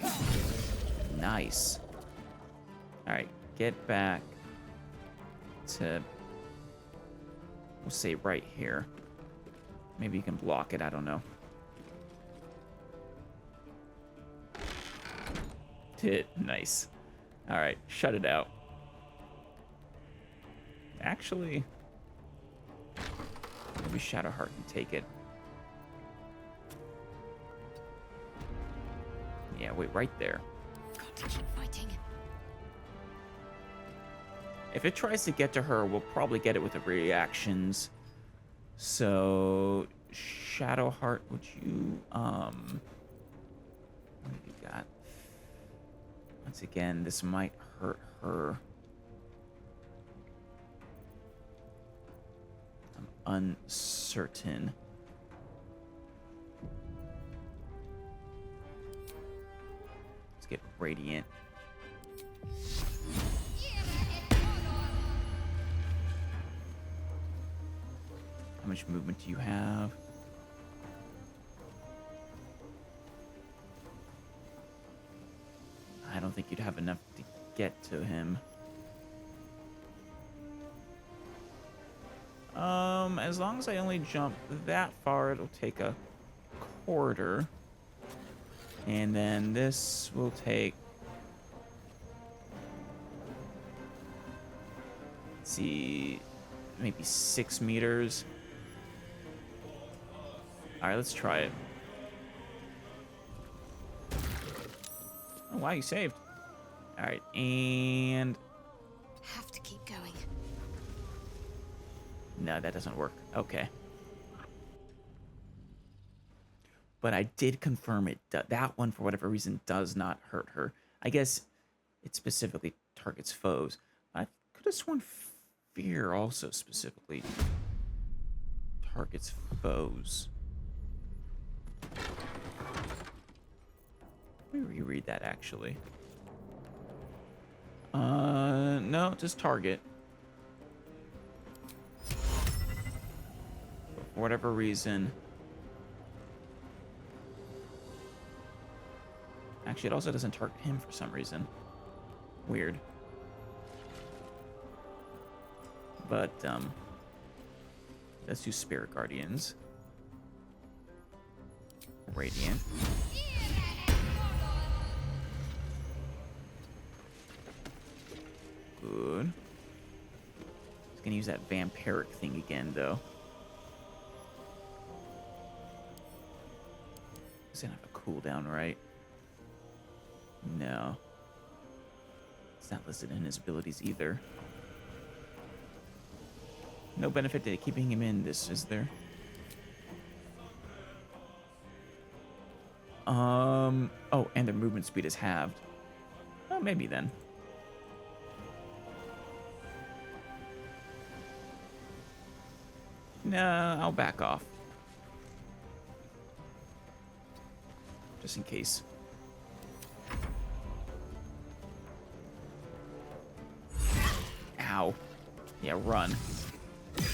anguish. Nice. All right, get back to, we'll say right here. Maybe you can block it, I don't know. Nice. All right, shut it out. Actually, maybe Shadowheart can take it. Yeah, wait, right there. Got to keep fighting. If it tries to get to her, we'll probably get it with the reactions. So, Shadowheart, would you, what have you got? Once again, this might hurt her. I'm uncertain. Let's get Radiant. How much movement do you have? I don't think you'd have enough to get to him. As long as I only jump that far, it'll take a quarter. And then this will take... Let's see... maybe 6 meters. Alright, let's try it. Oh, wow, you saved. Alright, and... Have to keep going. No, that doesn't work. Okay. But I did confirm it. That one, for whatever reason, does not hurt her. I guess it specifically targets foes. I could have sworn Fear also specifically target's foes. Let me reread that, actually. No, just target. For whatever reason. Actually, it also doesn't target him for some reason. Weird. But, let's do Spirit Guardians. Radiant. Good. He's gonna use that vampiric thing again, though. He's gonna have a cooldown, right? No. It's not listed in his abilities either. No benefit to keeping him in this, is there? Oh, and their movement speed is halved. Oh, maybe then. No, I'll back off. Just in case. Ow. Yeah, run. Do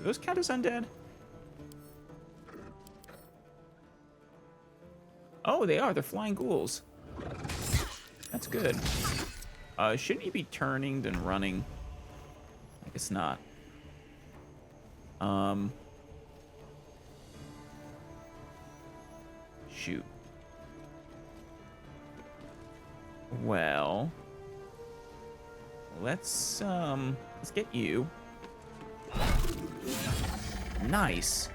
those count as undead? Oh, they are. They're flying ghouls. That's good. Shouldn't he be turning then running? I guess not. Shoot. Well, let's get you. Nice.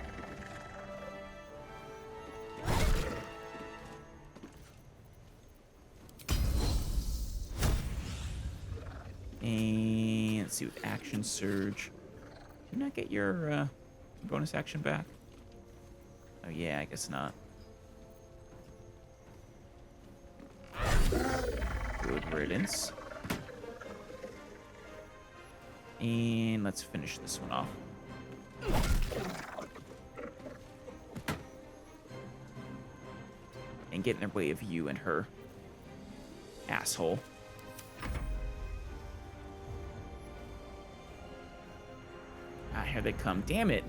And let's see with action surge. Did you not get your bonus action back? Oh yeah, I guess not. Good riddance. And let's finish this one off. And get in their way of you and her. Asshole. Ah, here they come. Damn it.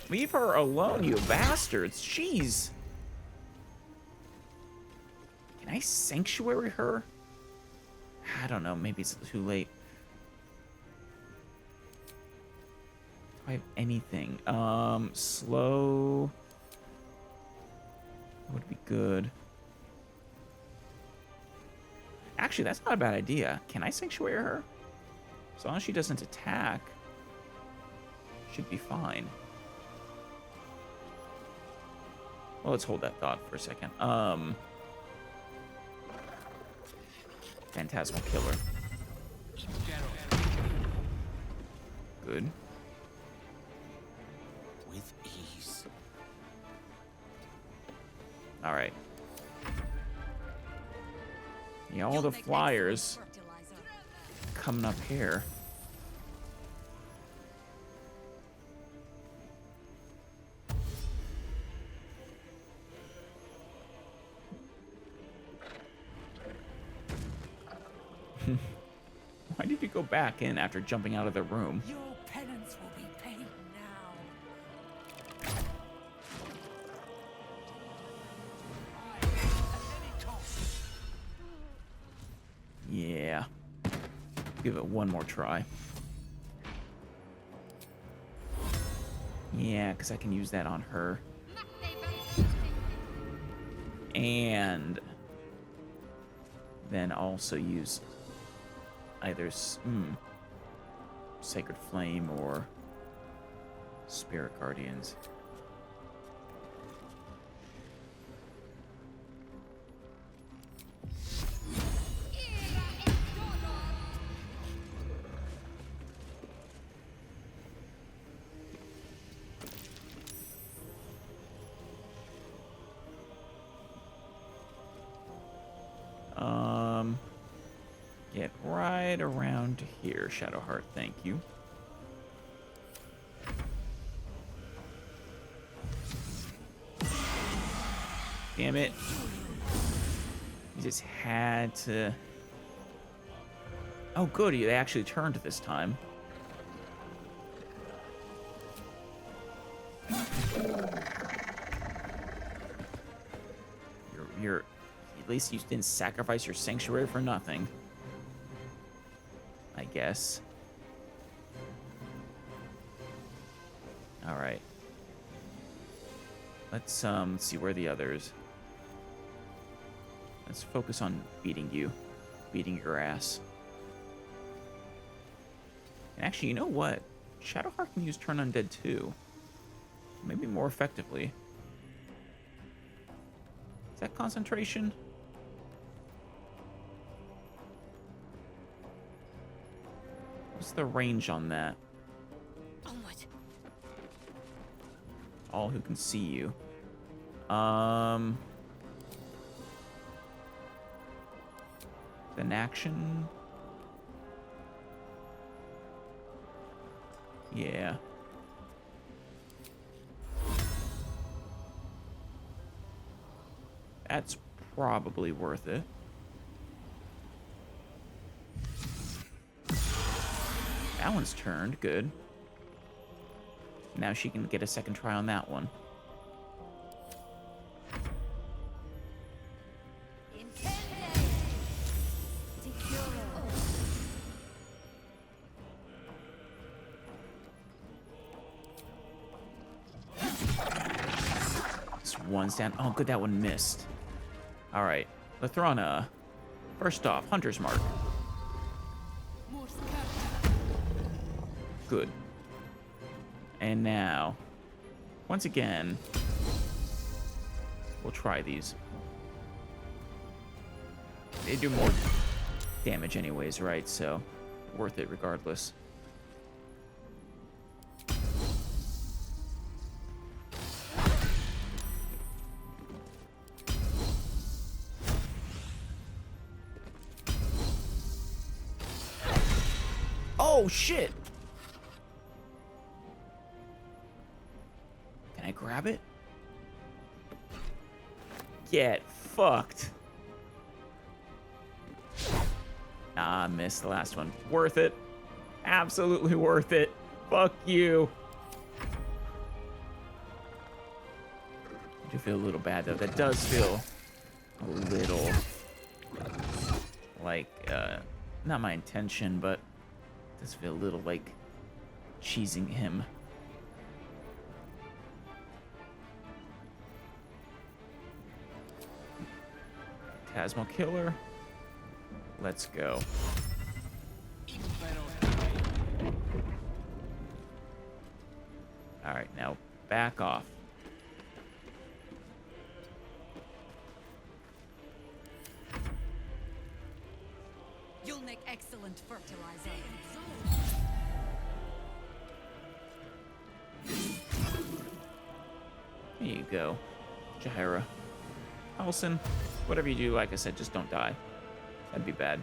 Leave her alone, you bastards. Jeez. Can I sanctuary her? I don't know. Maybe it's too late. Do I have anything? Slow would be good. Actually, that's not a bad idea. Can I sanctuary her? As long as she doesn't attack, should be fine. Well, let's hold that thought for a second. Phantasmal Killer. Good. With ease. All right. Yeah, all the flyers coming up here. Why did you go back in after jumping out of the room? Your penance will be paid now. Yeah. Give it one more try. Yeah, because I can use that on her. And then also use either Sacred Flame or Spirit Guardians. Get right around here, Shadowheart. Thank you. Damn it. You just had to... Oh, good. They actually turned this time. You're... At least you didn't sacrifice your sanctuary for nothing. I guess. Alright. Let's see where are the others. Let's focus on beating you. Beating your ass. And actually, you know what? Shadowheart can use Turn Undead too. Maybe more effectively. Is that concentration? What's the range on that? Onward. All who can see you. An action. Yeah. That's probably worth it. That one's turned. Good. Now she can get a second try on that one. One's down. Oh, good, that one missed. All right, Lathrana. First off, Hunter's Mark. Good. And now, once again, we'll try these. They do more damage anyways, right? So, worth it regardless. Oh, shit! Can I grab it? Get fucked. Ah, missed the last one. Worth it. Absolutely worth it. Fuck you. I do feel a little bad, though. That does feel a little like, not my intention, but it does feel a little like cheesing him. Phantasmal Killer. Let's go. Alright, now back off. You'll make excellent fertilizer. There you go, Jaheira. Halsin, whatever you do, like I said, just don't die. That'd be bad.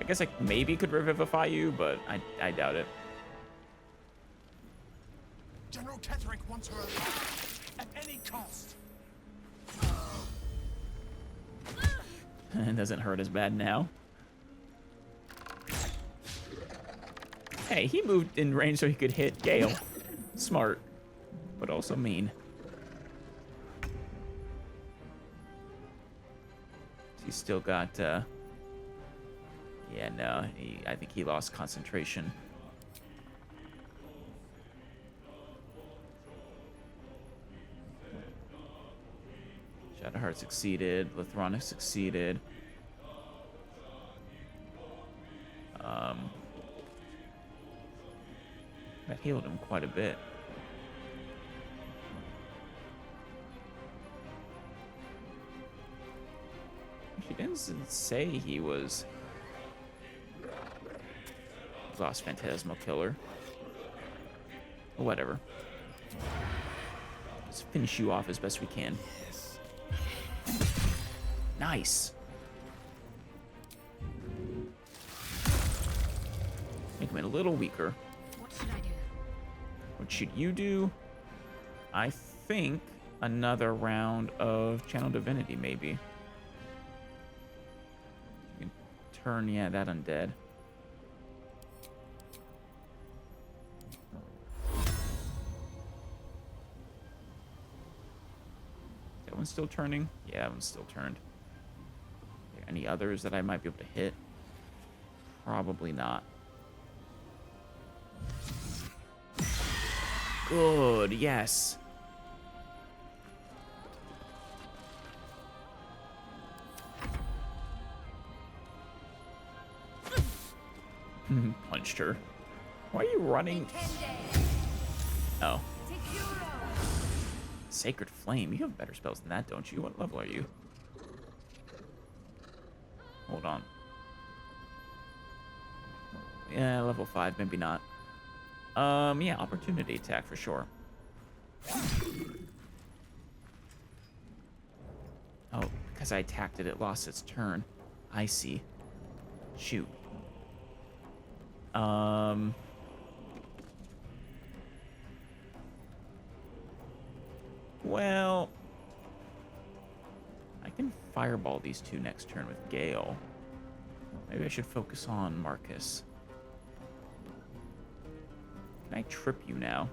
I guess I maybe could revivify you, but I doubt it. General Tetherick wants her alive at any cost. It doesn't hurt as bad now. Hey, he moved in range so he could hit Gale. Smart, but also mean. He's still got, yeah, no, I think he lost concentration. Shadowheart succeeded. Lathrana succeeded. That healed him quite a bit. She didn't say he was lost Phantasmal Killer. Whatever. Let's finish you off as best we can. a little weaker. What should I do? What should you do? I think another round of Channel Divinity, maybe. You can turn, yeah, that undead. That one's still turning? Yeah, that one's still turned. Are there any others that I might be able to hit? Probably not. Good, yes. Punched her. Why are you running? Oh. Sacred Flame. You have better spells than that, don't you? What level are you? Hold on. Yeah, level 5, maybe not. Yeah, opportunity attack for sure. Oh, because I attacked it, it lost its turn. I see. Shoot. Well, I can fireball these two next turn with Gale. Maybe I should focus on Marcus. Can I trip you now?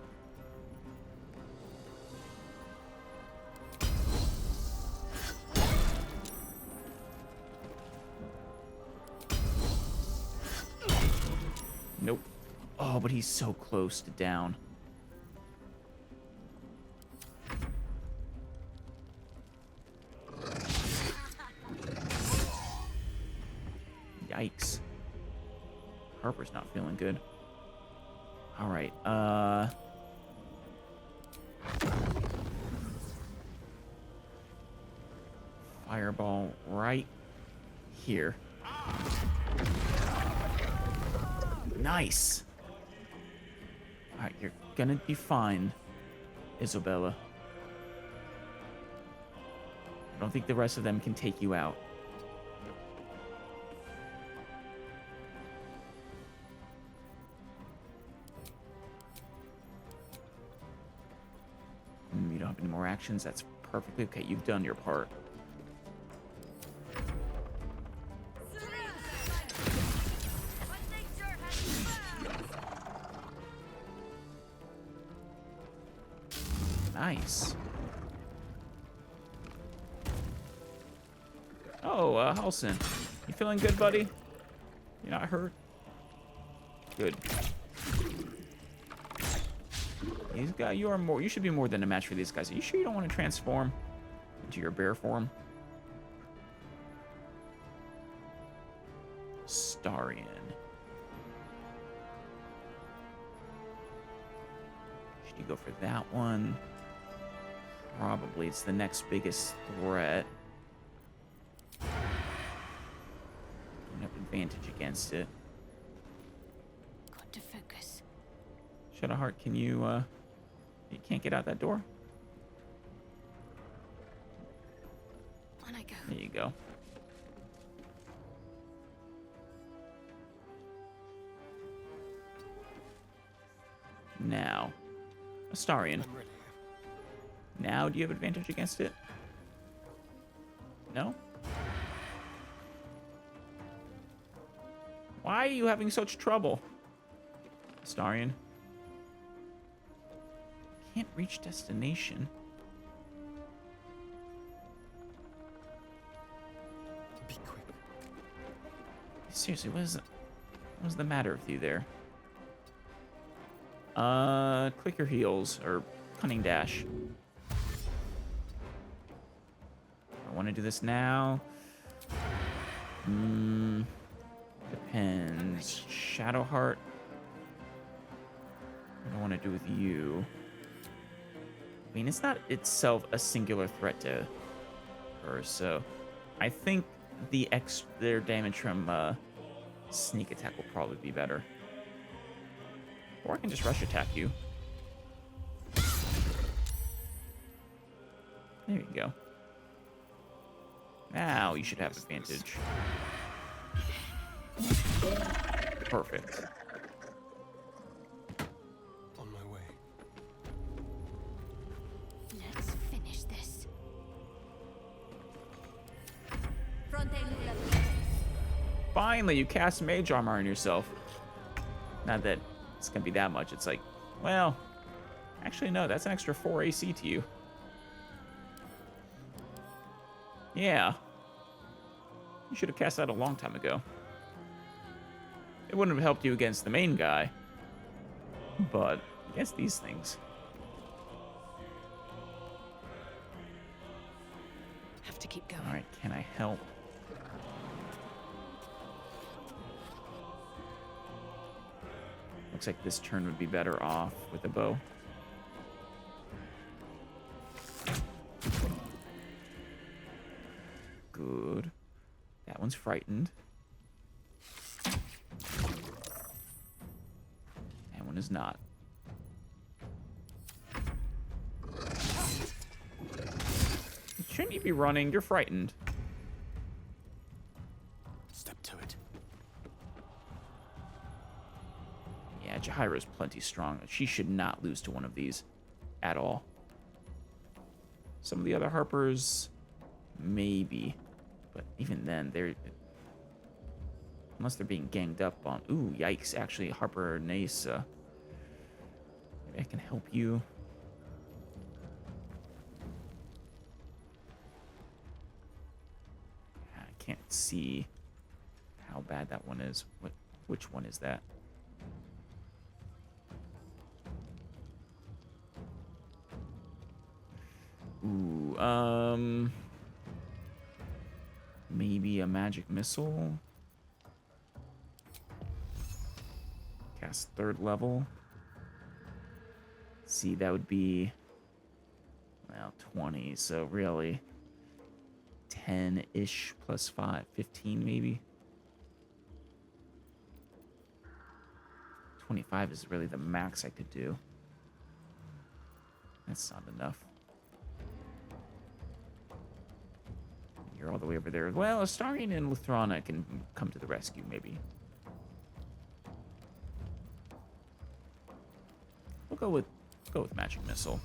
Nope. Oh, but he's so close to down. Yikes. Harper's not feeling good. All right, fireball right here. Nice. All right, you're gonna be fine, Isabella. I don't think the rest of them can take you out. You don't have any more actions. That's perfectly okay. You've done your part. Nice. Oh, Halsin. You feeling good, buddy? You not hurt? Good. These guys, you should be more than a match for these guys. Are you sure you don't want to transform into your bear form? Starian. Should you go for that one? Probably. It's the next biggest threat. You have advantage against it. Got to focus. Shadowheart, can you, you can't get out that door? On I go. There you go. Now, Astarion. Now, do you have advantage against it? No? Why are you having such trouble? Astarion. Can't reach destination. Be quick. Seriously, what is the matter with you there? Click your heels or cunning dash. I want to do this now. Depends. Shadowheart. What do I want to do with you? I mean, it's not itself a singular threat to her, so I think their damage from sneak attack will probably be better. Or I can just rush attack you. There you go. Now you should have advantage. Perfect. Finally, you cast mage armor on yourself. Not that it's gonna be that much. It's like, well, actually no, that's an extra 4 AC to you. Yeah. You should have cast that a long time ago. It wouldn't have helped you against the main guy, but against these things. Have to keep going. All right, can I help? Looks like this turn would be better off with a bow. Good. That one's frightened. That one is not. Shouldn't you be running? You're frightened. Step to it. Yeah, Jaheira's plenty strong. She should not lose to one of these at all. Some of the other Harpers, maybe. But even then, they're... Unless they're being ganged up on... Ooh, yikes. Actually, Harper Nace, maybe I can help you. I can't see how bad that one is. Which one is that? Ooh, maybe a magic missile. Cast 3rd level. See, that would be, well, 20, so really 10-ish plus 5, 15 maybe. 25 is really the max I could do. That's not enough. You're all the way over there. Well, Astarion and Luthrana can come to the rescue, maybe. We'll go with magic missile.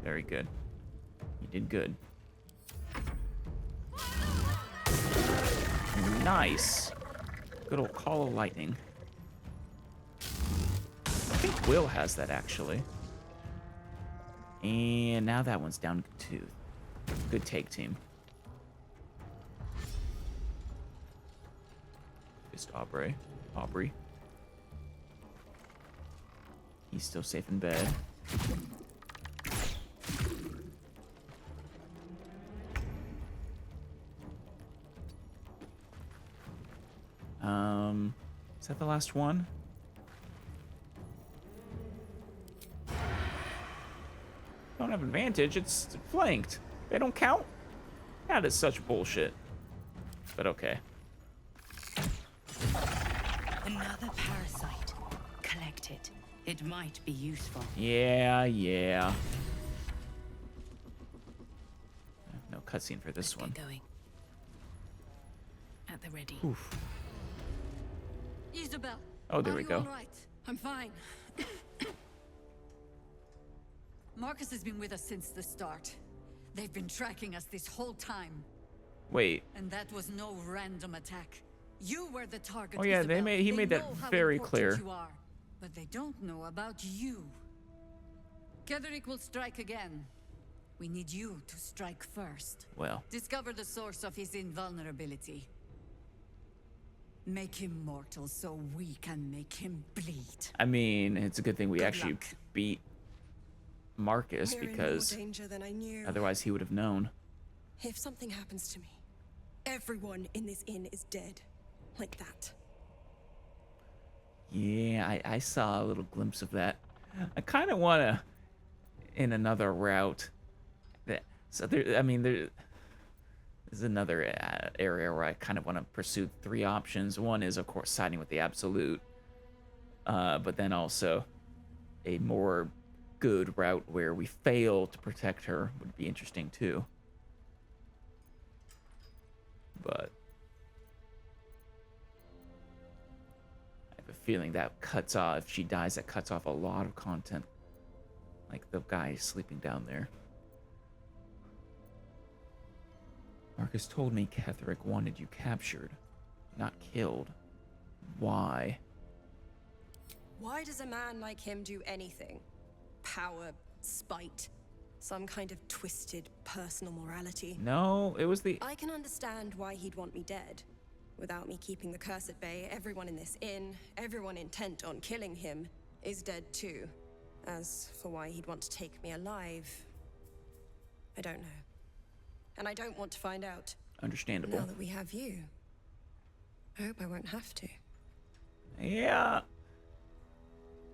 Very good. You did good. Nice. Good old Call of Lightning. I think Will has that, actually. And now that one's down to 2. Good take, team. Just Aubrey. He's still safe in bed. Is that the last one? Don't have advantage, it's flanked. They don't count? That is such bullshit. But okay. Another parasite. Collect it. It might be useful. Yeah. No cutscene for this one. Going. At the ready. Oof. Isabel. Oh, there we go. All right? I'm fine. Marcus has been with us since the start. They've been tracking us this whole time. Wait. And that was no random attack. You were the target. Oh yeah, Isabel. he made that very clear. You are, but they don't know about you. Ketheric will strike again. We need you to strike first. Well. Discover the source of his invulnerability. Make him mortal so we can make him bleed. I mean, it's a good thing we actually luck. beat Marcus, We're because in more danger than I knew. otherwise he would have known. If something happens to me, everyone in this inn is dead. Like that. Yeah, I saw a little glimpse of that. I kind of want to, in another route. There's another area where I kind of want to pursue 3 options. One is, of course, siding with the Absolute. But then also a more good route where we fail to protect her would be interesting too. But I have a feeling that cuts off, if she dies, that cuts off a lot of content. Like the guy sleeping down there. Marcus told me Ketheric wanted you captured, not killed. Why? Why does a man like him do anything? Power, spite, some kind of twisted personal morality. No, it was the... I can understand why he'd want me dead. Without me keeping the curse at bay, everyone in this inn, everyone intent on killing him, is dead too. As for why he'd want to take me alive, I don't know. And I don't want to find out. Understandable. Now that we have you, I hope I won't have to. Yeah.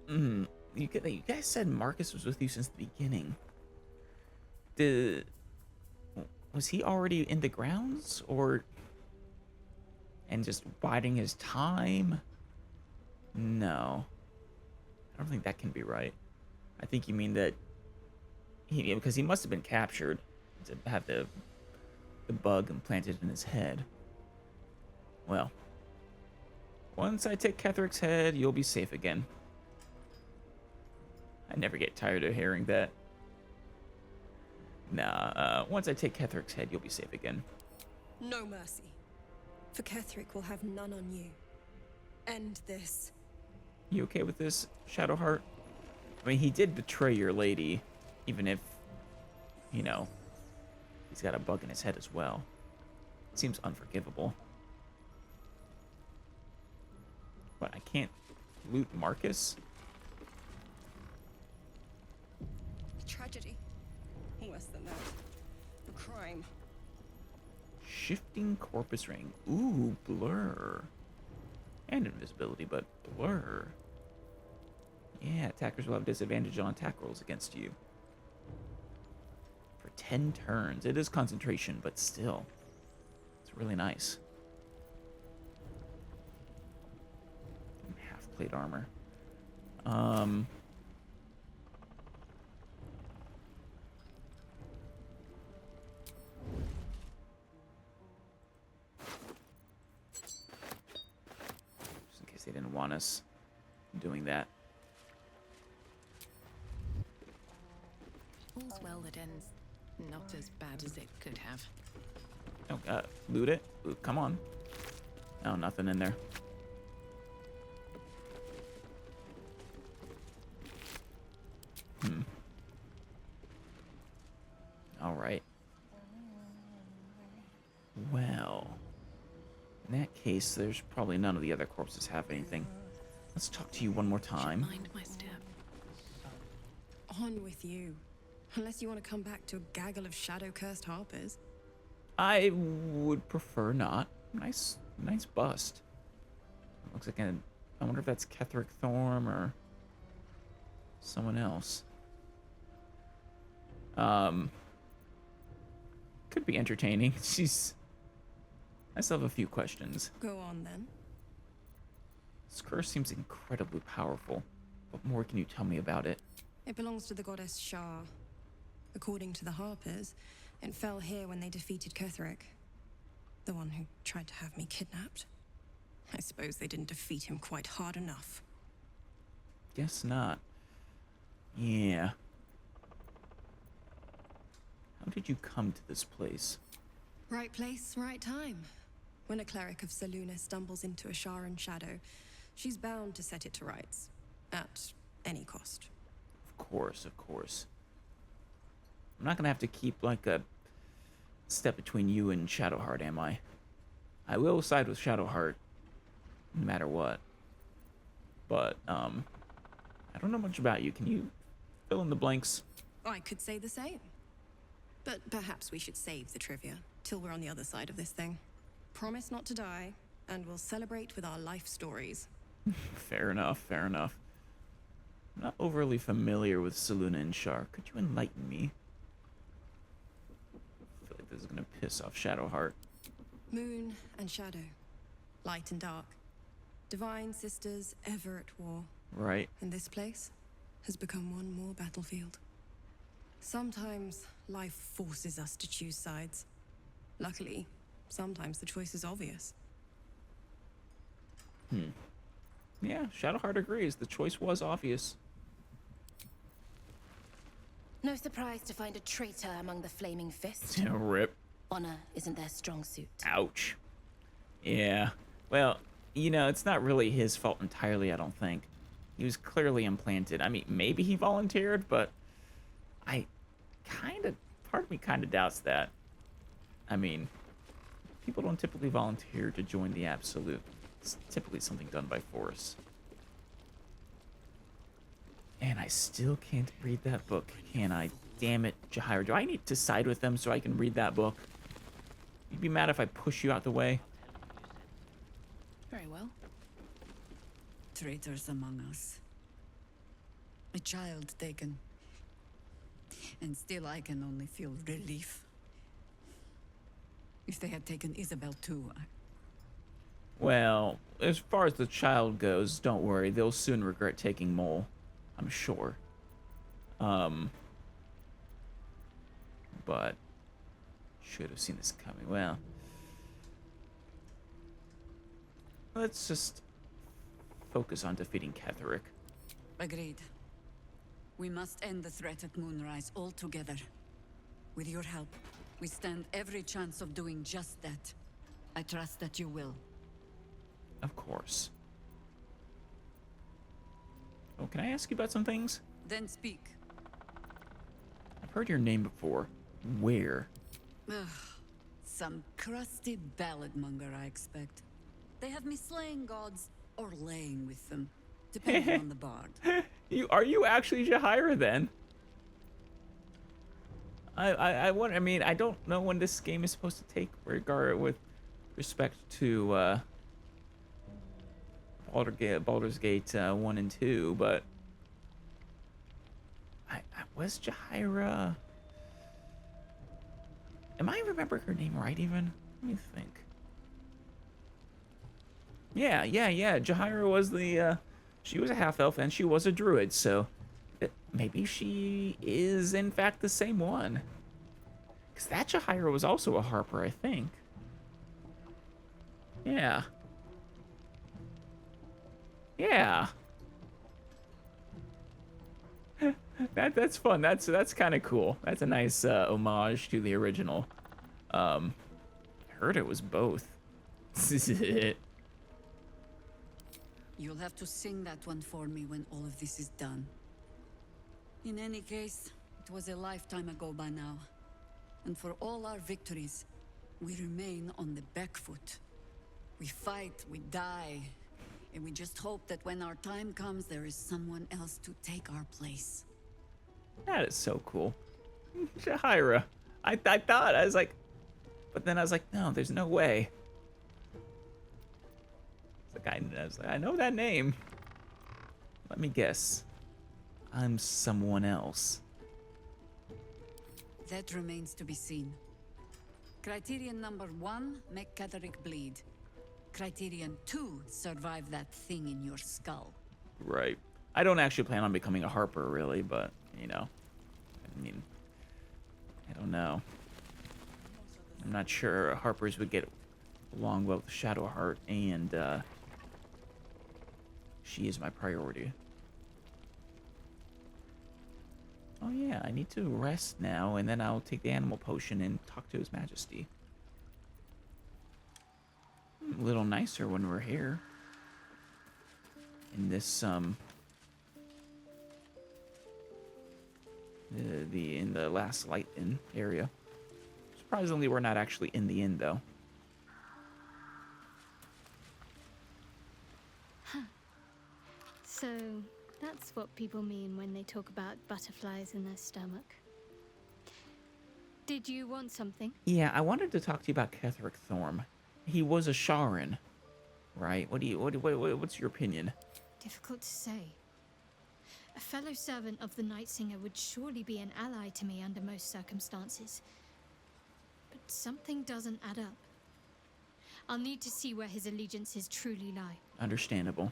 You guys said Marcus was with you since the beginning. Was he already in the grounds, or... and just biding his time? No. I don't think that can be right. I think you mean that because he must have been captured to have the bug implanted in his head. Well, once I take Ketheric's head, you'll be safe again. I never get tired of hearing that. Nah, once I take Ketheric's head, you'll be safe again. No mercy. For Ketheric will have none on you. End this. You okay with this, Shadowheart? I mean, he did betray your lady, even if, you know, he's got a bug in his head as well. It seems unforgivable. But I can't loot Marcus? Tragedy. Worse than that. A crime. Shifting Corpus Ring. Ooh, blur. And invisibility, but blur. Yeah, attackers will have disadvantage on attack rolls against you. For 10 turns. It is concentration, but still. It's really nice. Half-plate armor. Just in case they didn't want us doing that. All's well that ends not as bad as it could have. Oh, loot it. Ooh, come on. No, nothing in there. All right. Well, in that case, there's probably none of the other corpses have anything. Let's talk to you one more time. Mind my step. On with you. Unless you want to come back to a gaggle of shadow-cursed harpers. I would prefer not. Nice bust. Looks like I wonder if that's Ketheric Thorm or someone else. Could be entertaining. I still have a few questions. Go on then. This curse seems incredibly powerful. What more can you tell me about it? It belongs to the goddess Shah. According to the Harpers, it fell here when they defeated Ketheric. The one who tried to have me kidnapped. I suppose they didn't defeat him quite hard enough. Guess not. Yeah. How did you come to this place? Right place, right time. When a cleric of Selûne stumbles into a Sharan shadow, she's bound to set it to rights. At any cost. Of course, of course. I'm not gonna have to keep, like, a step between you and Shadowheart, am I? I will side with Shadowheart, no matter what. But, I don't know much about you. Can you fill in the blanks? I could say the same. But perhaps we should save the trivia till we're on the other side of this thing. Promise not to die, and we'll celebrate with our life stories. Fair enough, fair enough. I'm not overly familiar with Selûne and Shar. Could you enlighten me? I feel like this is gonna piss off Shadowheart. Moon and shadow. Light and dark. Divine sisters ever at war. Right. And this place has become one more battlefield. Sometimes life forces us to choose sides. Luckily, sometimes the choice is obvious. Yeah, Shadowheart agrees. The choice was obvious. No surprise to find a traitor among the Flaming Fist. Rip. Honor isn't their strong suit. Ouch. Yeah. Well, you know, it's not really his fault entirely, I don't think. He was clearly implanted. I mean, maybe he volunteered, but part of me kind of doubts that. I mean, people don't typically volunteer to join the Absolute. It's typically something done by force. And I still can't read that book, can I? Damn it, Jaheira. Do I need to side with them so I can read that book? You'd be mad if I push you out the way? Very well. Traitors among us. A child taken. And still I can only feel relief. If they had taken Isabel too, Well, as far as the child goes, don't worry. They'll soon regret taking Mole. I'm sure. But should have seen this coming. Well, let's just focus on defeating Ketheric. Agreed. We must end the threat at Moonrise altogether. With your help, we stand every chance of doing just that. I trust that you will. Of course. Oh, can I ask you about some things? Then speak. I've heard your name before. Where? Ugh, some crusty ballad monger, I expect. They have me slaying gods or laying with them, depending on the bard. Are you actually Jaheira then? I mean, I don't know when this game is supposed to take regard with respect to Baldur's Gate 1 and 2, but I was Jaheira. Am I remembering her name right even? Let me think. Yeah. Jaheira was the she was a half elf and she was a druid, so maybe she is in fact the same one. Because that Jaheira was also a harper, I think. Yeah. That's fun. That's kind of cool. That's a nice homage to the original. I heard it was both. You'll have to sing that one for me when all of this is done. In any case, it was a lifetime ago by now. And for all our victories, we remain on the back foot. We fight, we die, and we just hope that when our time comes, there is someone else to take our place. That is so cool. Jaheira. I thought, I was like, but then I was like, no, there's no way. It's like, I know that name. Let me guess. I'm someone else. That remains to be seen. Criterion number 1, make Ketheric bleed. Criterion 2, survive that thing in your skull. Right. I don't actually plan on becoming a harper, really, but, you know. I mean, I don't know. I'm not sure harpers would get along well with Shadowheart, and she is my priority. Oh yeah, I need to rest now, and then I'll take the animal potion and talk to His Majesty. A little nicer when we're here. In this, in the last light inn area. Surprisingly, we're not actually in the inn, though. Huh. So, that's what people mean when they talk about butterflies in their stomach. Did you want something? Yeah, I wanted to talk to you about Ketheric Thorm. He was a Sharan, right? What's your opinion? Difficult to say. A fellow servant of the Night Singer would surely be an ally to me under most circumstances. But something doesn't add up. I'll need to see where his allegiances truly lie. Understandable.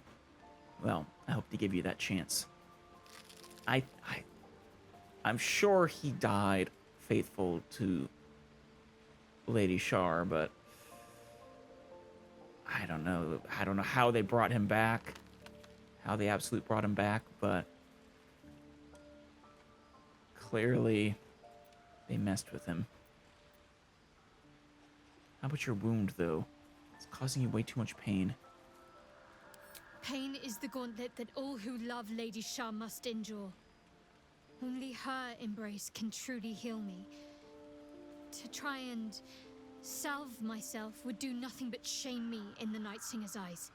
Well, I hope to give you that chance. I'm sure he died faithful to Lady Shar, but I don't know how they brought him back, how the Absolute brought him back, but Clearly, they messed with him. How about your wound, though? It's causing you way too much pain. Pain is the gauntlet that all who love Lady Shah must endure. Only her embrace can truly heal me. To try and salve myself would do nothing but shame me in the Night Singer's eyes.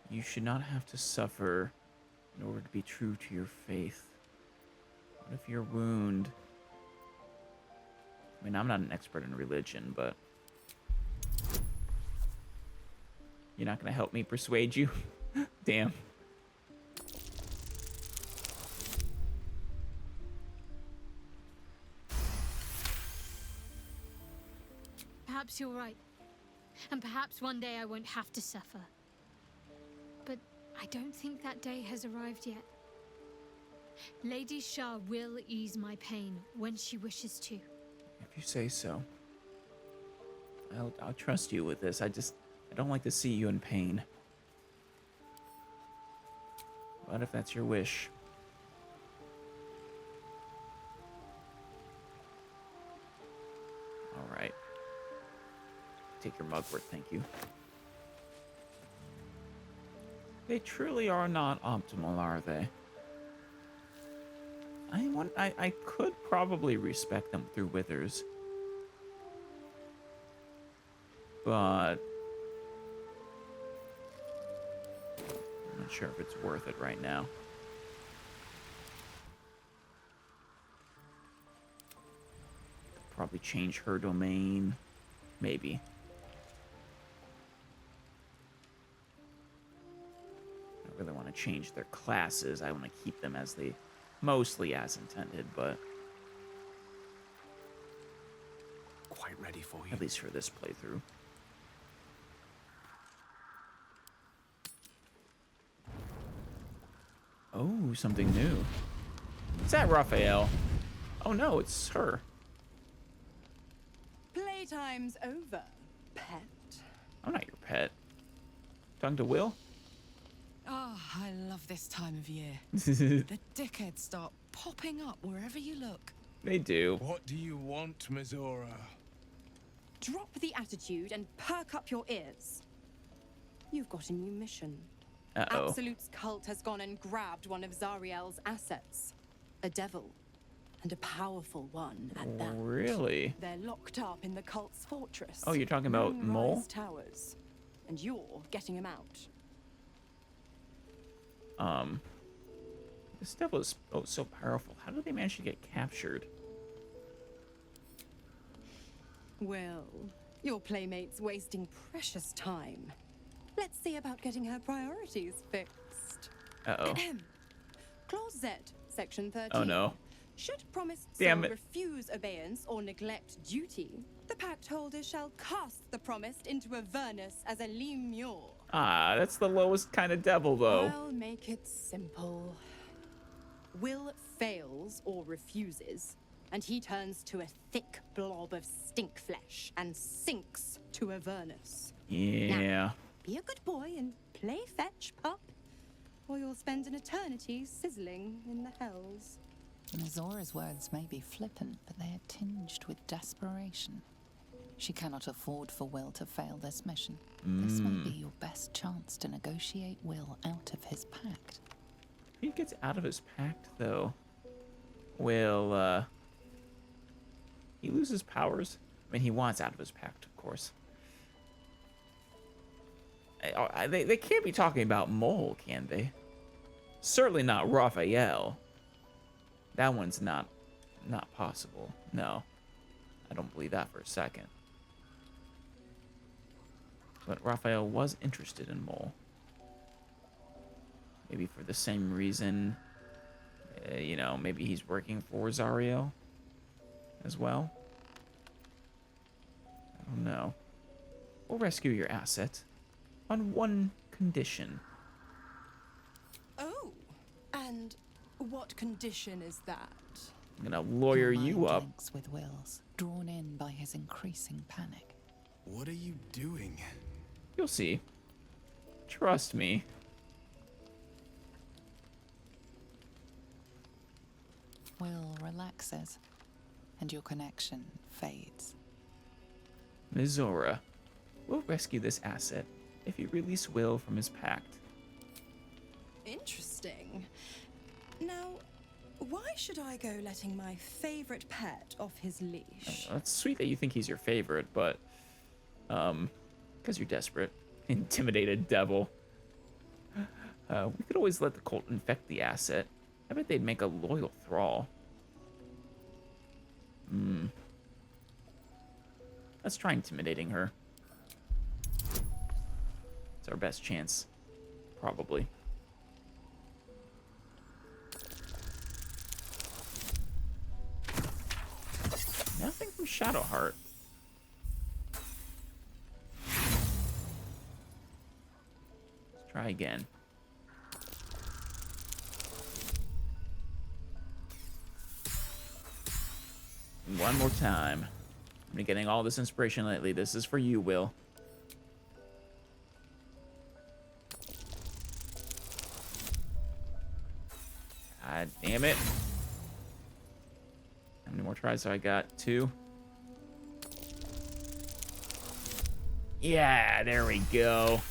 You should not have to suffer in order to be true to your faith. What if your wound... I mean, I'm not an expert in religion, but... You're not going to help me persuade you? Damn. Perhaps you're right. And perhaps one day I won't have to suffer. But I don't think that day has arrived yet. Lady Shah will ease my pain when she wishes to. If you say so. I'll trust you with this. I don't like to see you in pain. But if that's your wish... Alright. Take your mugwort, thank you. They truly are not optimal, are they? I could probably respect them through withers. But... I'm not sure if it's worth it right now. Probably change her domain. Maybe. I don't really want to change their classes. I want to keep them as they... Mostly as intended, but... Quite ready for you. At least for this playthrough. Oh, something new. Is that Raphael? Oh no, it's her. Playtime's over, pet. I'm not your pet. Talking to Will? Oh, I love this time of year. The dickheads start popping up wherever you look. They do. What do you want, Mizora? Drop the attitude and perk up your ears. You've got a new mission. Uh-oh. Absolute's cult has gone and grabbed one of Zariel's assets. A devil. And a powerful one at that. Really? They're locked up in the cult's fortress. Oh, you're talking about Mole? Moonrise Towers. And you're getting him out. This devil is so powerful. How do they manage to get captured? Well, your playmate's wasting precious time. Let's see about getting her priorities fixed. Uh-oh. Clause Z, section 13. Oh no. Should promised Damn soul it. refuse obeyance or neglect duty, the pact holder shall cast the promised into Avernus as a lemure. Ah, that's the lowest kind of devil, though. I'll make it simple. Will fails or refuses, and he turns to a thick blob of stink flesh and sinks to Avernus. Yeah. Now, be a good boy and play fetch, pup, or you'll spend an eternity sizzling in the hells. Mizora's words may be flippant, but they are tinged with desperation. She cannot afford for Will to fail this mission. This may be your best chance to negotiate Will out of his pact. If he gets out of his pact, though, will, he loses powers? I mean, he wants out of his pact, of course. They can't be talking about Mole, can they? Certainly not Raphael. That one's not possible. No. I don't believe that for a second. But Raphael was interested in Mole. Maybe for the same reason, you know, maybe he's working for Zariel as well. I don't know. We'll rescue your asset on one condition. Oh, and what condition is that? I'm gonna lawyer Your you mind up. links with Will's, drawn in by his increasing panic. What are you doing? You'll see. Trust me. Will relaxes, and your connection fades. Mizora, we'll rescue this asset if you release Will from his pact. Interesting. Now, why should I go letting my favorite pet off his leash? It's sweet that you think he's your favorite, but because you're desperate. Intimidated devil. We could always let the cult infect the asset. I bet they'd make a loyal thrall. Let's try intimidating her. It's our best chance, probably. Nothing from Shadowheart. Let's try again. One more time. I've been getting all this inspiration lately. This is for you, Will. God damn it. How many more tries do I got? 2. Yeah, there we go.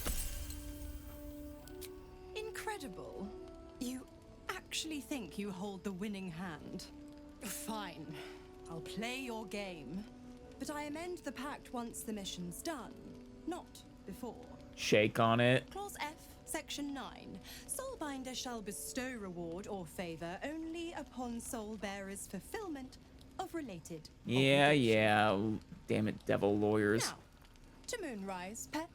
Incredible. You actually think you hold the winning hand? Fine. I'll play your game. But I amend the pact once the mission's done, not before. Shake on it. Clause F, Section 9. Soulbinder shall bestow reward or favor only upon soul bearer's fulfillment of related Yeah. Damn it, devil lawyers. Now, to Moonrise, pet.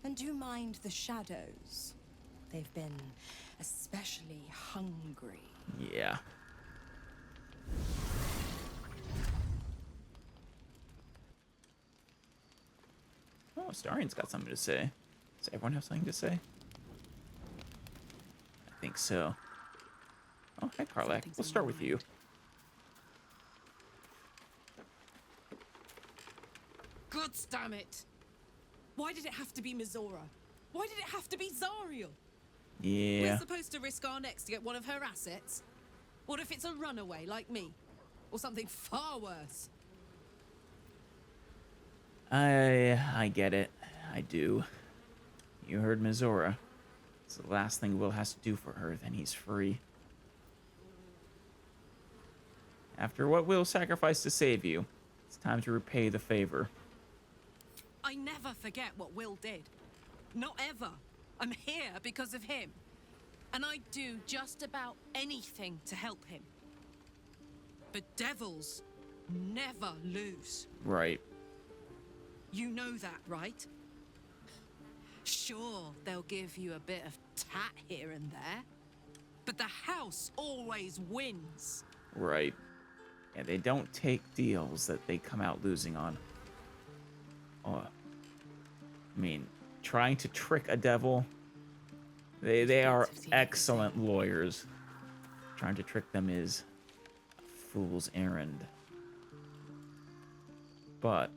And do mind the shadows. They've been especially hungry. Yeah. Oh, Starian's got something to say. Does everyone have something to say? I think so. Oh, hi, Karlak. We'll start with you. God damn it! Why did it have to be Mizora? Why did it have to be Zariel? Yeah. We're supposed to risk our necks to get one of her assets? What if it's a runaway like me? Or something far worse? I get it. I do. You heard Mizora. It's the last thing Will has to do for her, then he's free. After what Will sacrificed to save you, it's time to repay the favor. I never forget what Will did. Not ever. I'm here because of him. And I'd do just about anything to help him. But devils never lose. Right. You know that, right? Sure, they'll give you a bit of tat here and there. But the house always wins. Right. Yeah, they don't take deals that they come out losing on. Oh, I mean, trying to trick a devil, they are excellent lawyers. Trying to trick them is a fool's errand. But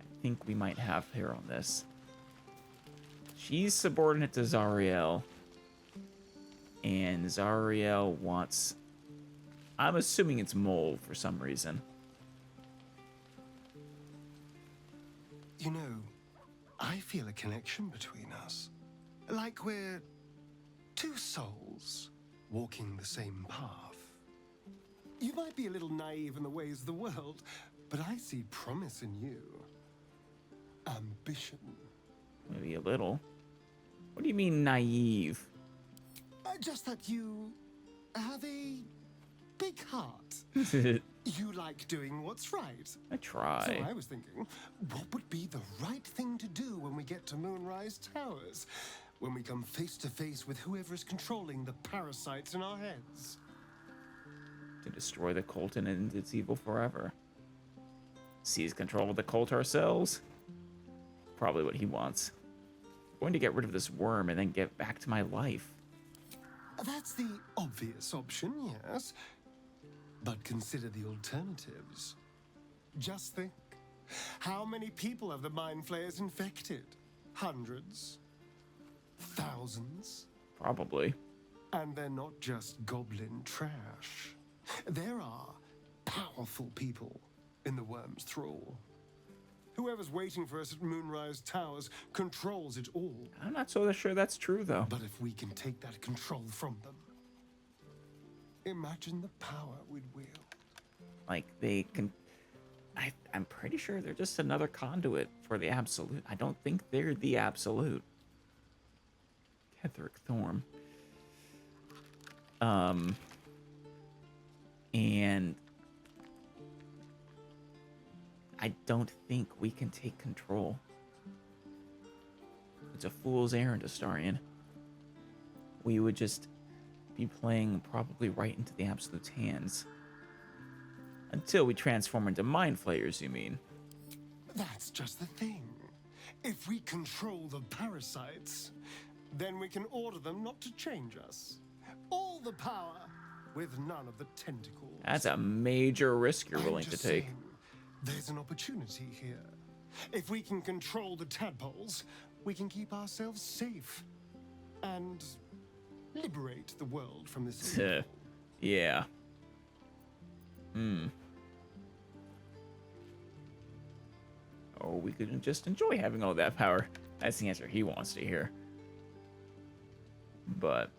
I think we might have her on this. She's subordinate to Zariel, and Zariel wants, I'm assuming it's Mole for some reason. You know, I feel a connection between us. Like we're two souls walking the same path. You might be a little naive in the ways of the world, but I see promise in you. Ambition. Maybe a little. What do you mean naive? Just that you have a big heart. You like doing what's right. I try. So I was thinking, what would be the right thing to do when we get to Moonrise Towers? When we come face to face with whoever is controlling the parasites in our heads? To destroy the cult and end its evil forever. Seize control of the cult ourselves? Probably what he wants. I'm going to get rid of this worm and then get back to my life. That's the obvious option, yes. But consider the alternatives. Just think, How many people have the mind flayers infected? Hundreds? Thousands? Probably. And they're not just goblin trash. There are powerful people in the worm's thrall. Whoever's waiting for us at Moonrise Towers controls it all. I'm not so sure that's true, though. But if we can take that control from them, imagine the power we'd wield. Like, they can... I'm pretty sure they're just another conduit for the Absolute. I don't think they're the Absolute. Ketheric Thorm. And I don't think we can take control. It's a fool's errand, Astarion. We would just be playing probably right into the Absolute's hands. Until we transform into mind flayers, you mean? That's just the thing. If we control the parasites, then we can order them not to change us. All the power, with none of the tentacles. That's a major risk you're willing to take. There's an opportunity here. If we can control the tadpoles, we can keep ourselves safe. And liberate the world from this evil. Yeah. Or we could just enjoy having all that power. That's the answer he wants to hear. But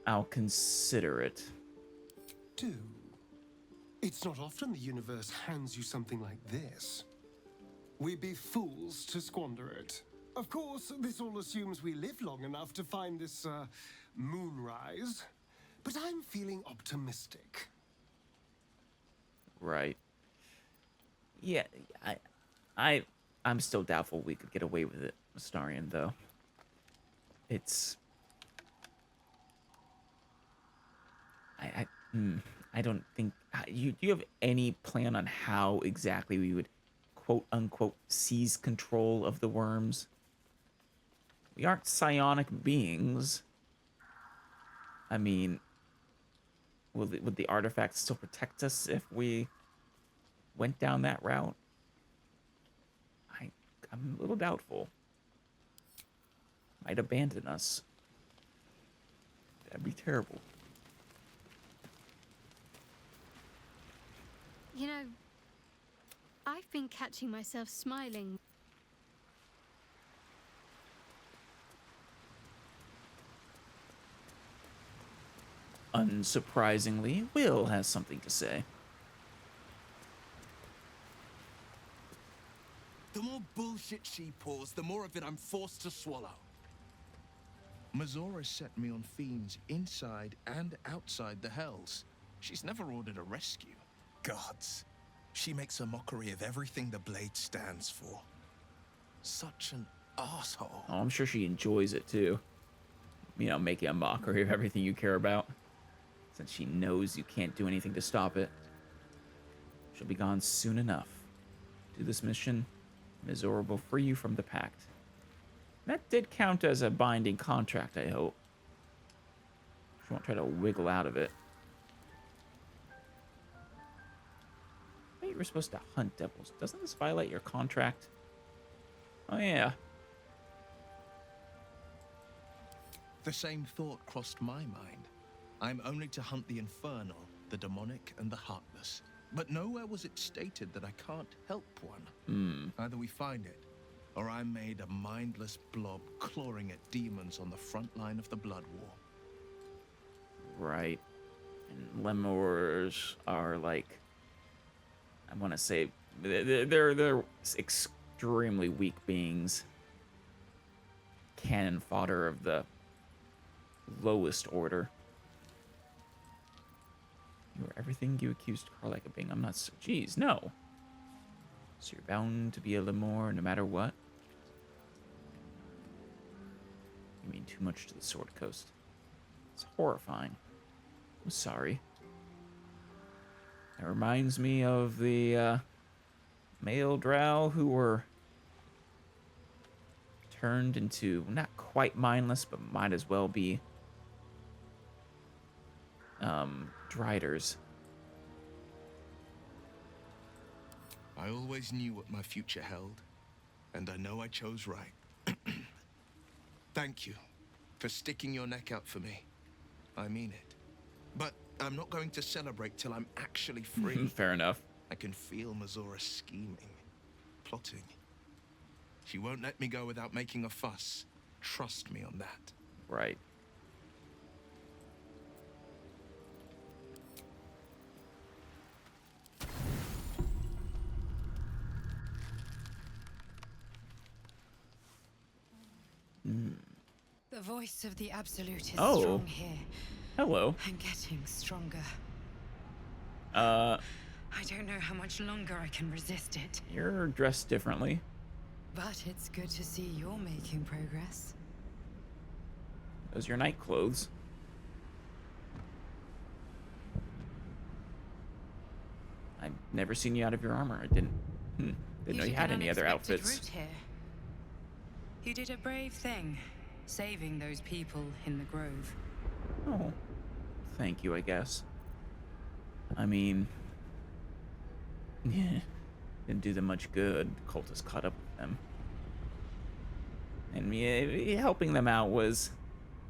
I'll consider it. Do. It's not often the universe hands you something like this. We'd be fools to squander it. Of course, this all assumes we live long enough to find this, moonrise. But I'm feeling optimistic. Right. Yeah, I'm still doubtful we could get away with it, Astarion, though. It's... I don't think... Do you have any plan on how exactly we would, quote-unquote, seize control of the worms? We aren't psionic beings. I mean, would the artifacts still protect us if we went down that route? I'm a little doubtful. Might abandon us. That'd be terrible. You know, I've been catching myself smiling. Unsurprisingly, Will has something to say. The more bullshit she pours, the more of it I'm forced to swallow. Mizora set me on fiends inside and outside the Hells. She's never ordered a rescue. Gods. She makes a mockery of everything the Blade stands for. Such an asshole. Oh, I'm sure she enjoys it too. You know, making a mockery of everything you care about. Since she knows you can't do anything to stop it. She'll be gone soon enough. Do this mission, Mizora will free you from the Pact. That did count as a binding contract, I hope. She won't try to wiggle out of it. I thought you were supposed to hunt devils. Doesn't this violate your contract? Oh, yeah. The same thought crossed my mind. I'm only to hunt the infernal, the demonic, and the heartless. But nowhere was it stated that I can't help one. Either we find it, or I'm made a mindless blob clawing at demons on the front line of the Blood War. Right. And lemurs are like... I want to say... They're extremely weak beings. Cannon fodder of the lowest order. You are everything you accused Karlach of being. I'm not so... Jeez, no. So you're bound to be a lemur no matter what? You mean too much to the Sword Coast. It's horrifying. I'm sorry. That reminds me of the male drow who were turned into not quite mindless, but might as well be driders. I always knew what my future held, and I know I chose right. Thank you for sticking your neck out for me. I mean it. But I'm not going to celebrate till I'm actually free. Fair enough. I can feel Mizora scheming, plotting. She won't let me go without making a fuss. Trust me on that. Right. The voice of the Absolute is Oh. strong here. Hello. And getting stronger. Uh, I don't know how much longer I can resist it. you're dressed differently. But it's good to see you're making progress. Those are your night clothes. I've never seen you out of your armor. I didn't know you had any other outfits. Route here. You did a brave thing, saving those people in the grove. Oh, thank you, I guess. I mean, yeah, didn't do them much good. The cultists caught up with them. And yeah, helping them out was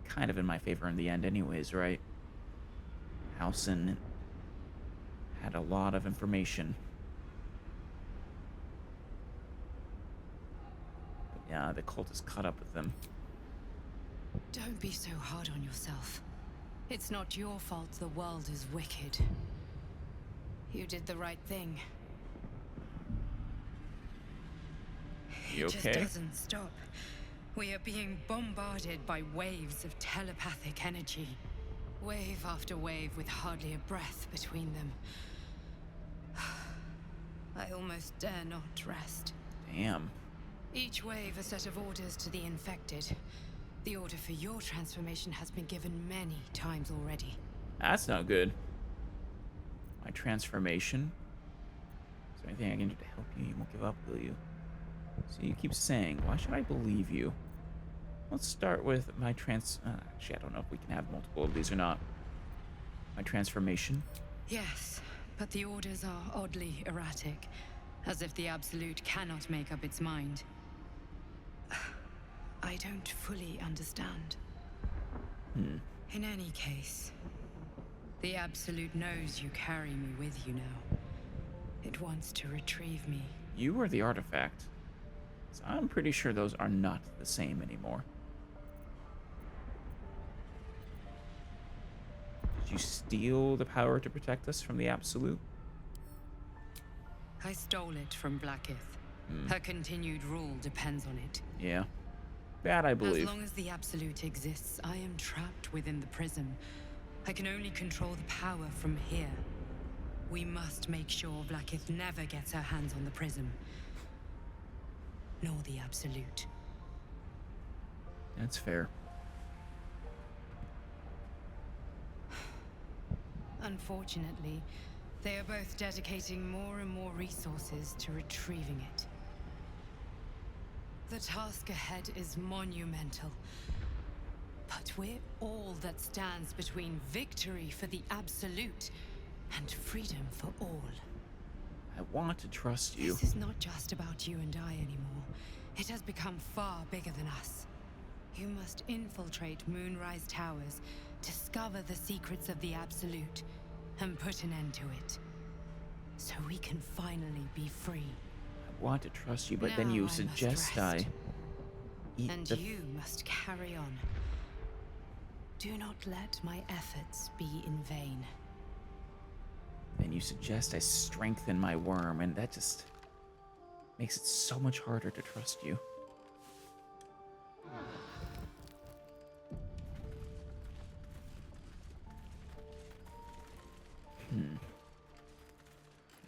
kind of in my favor in the end anyways, right? Halsin had a lot of information. But yeah, the cultists caught up with them. Don't be so hard on yourself. It's not your fault the world is wicked. You did the right thing. You It okay? just doesn't stop. We are being bombarded by waves of telepathic energy. Wave after wave with hardly a breath between them. I almost dare not rest. Damn. Each wave a set of orders to the infected. The order for your transformation has been given many times already. That's not good. My transformation? Is there anything I can do to help you? You won't give up, will you? So you keep saying, why should I believe you? Let's start with my actually, I don't know if we can have multiple of these or not. My transformation? Yes, but the orders are oddly erratic. As if the Absolute cannot make up its mind. I don't fully understand. In any case, the Absolute knows you carry me with you now. It wants to retrieve me. You are the artifact. So I'm pretty sure those are not the same anymore. Did you steal the power to protect us from the Absolute? I stole it from Blackith. Her continued rule depends on it. Yeah. That I believe. As long as the Absolute exists, I am trapped within the prism. I can only control the power from here. We must make sure Blackith never gets her hands on the prism. Nor the Absolute. That's fair. Unfortunately, they are both dedicating more and more resources to retrieving it. The task ahead is monumental. But we're all that stands between victory for the Absolute and freedom for all. I want to trust you. This is not just about you and I anymore. It has become far bigger than us. You must infiltrate Moonrise Towers, discover the secrets of the Absolute, and put an end to it. So we can finally be free. I want to trust you, but then Now you I must suggest rest. I eat And the... you must carry on. Do not let my efforts be in vain. Then you suggest I strengthen my worm, and that just makes it so much harder to trust you.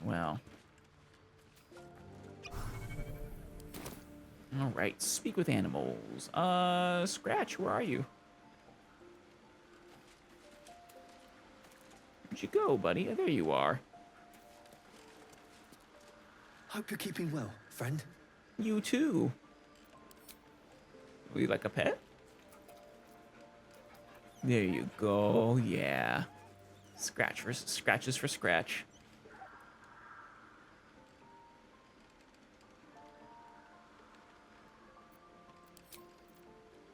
Well. Alright, speak with animals. Scratch, where are you? Where'd you go, buddy? There you are. Hope you're keeping well, friend. You too. Would you like a pet? There you go, yeah. Scratches for scratch.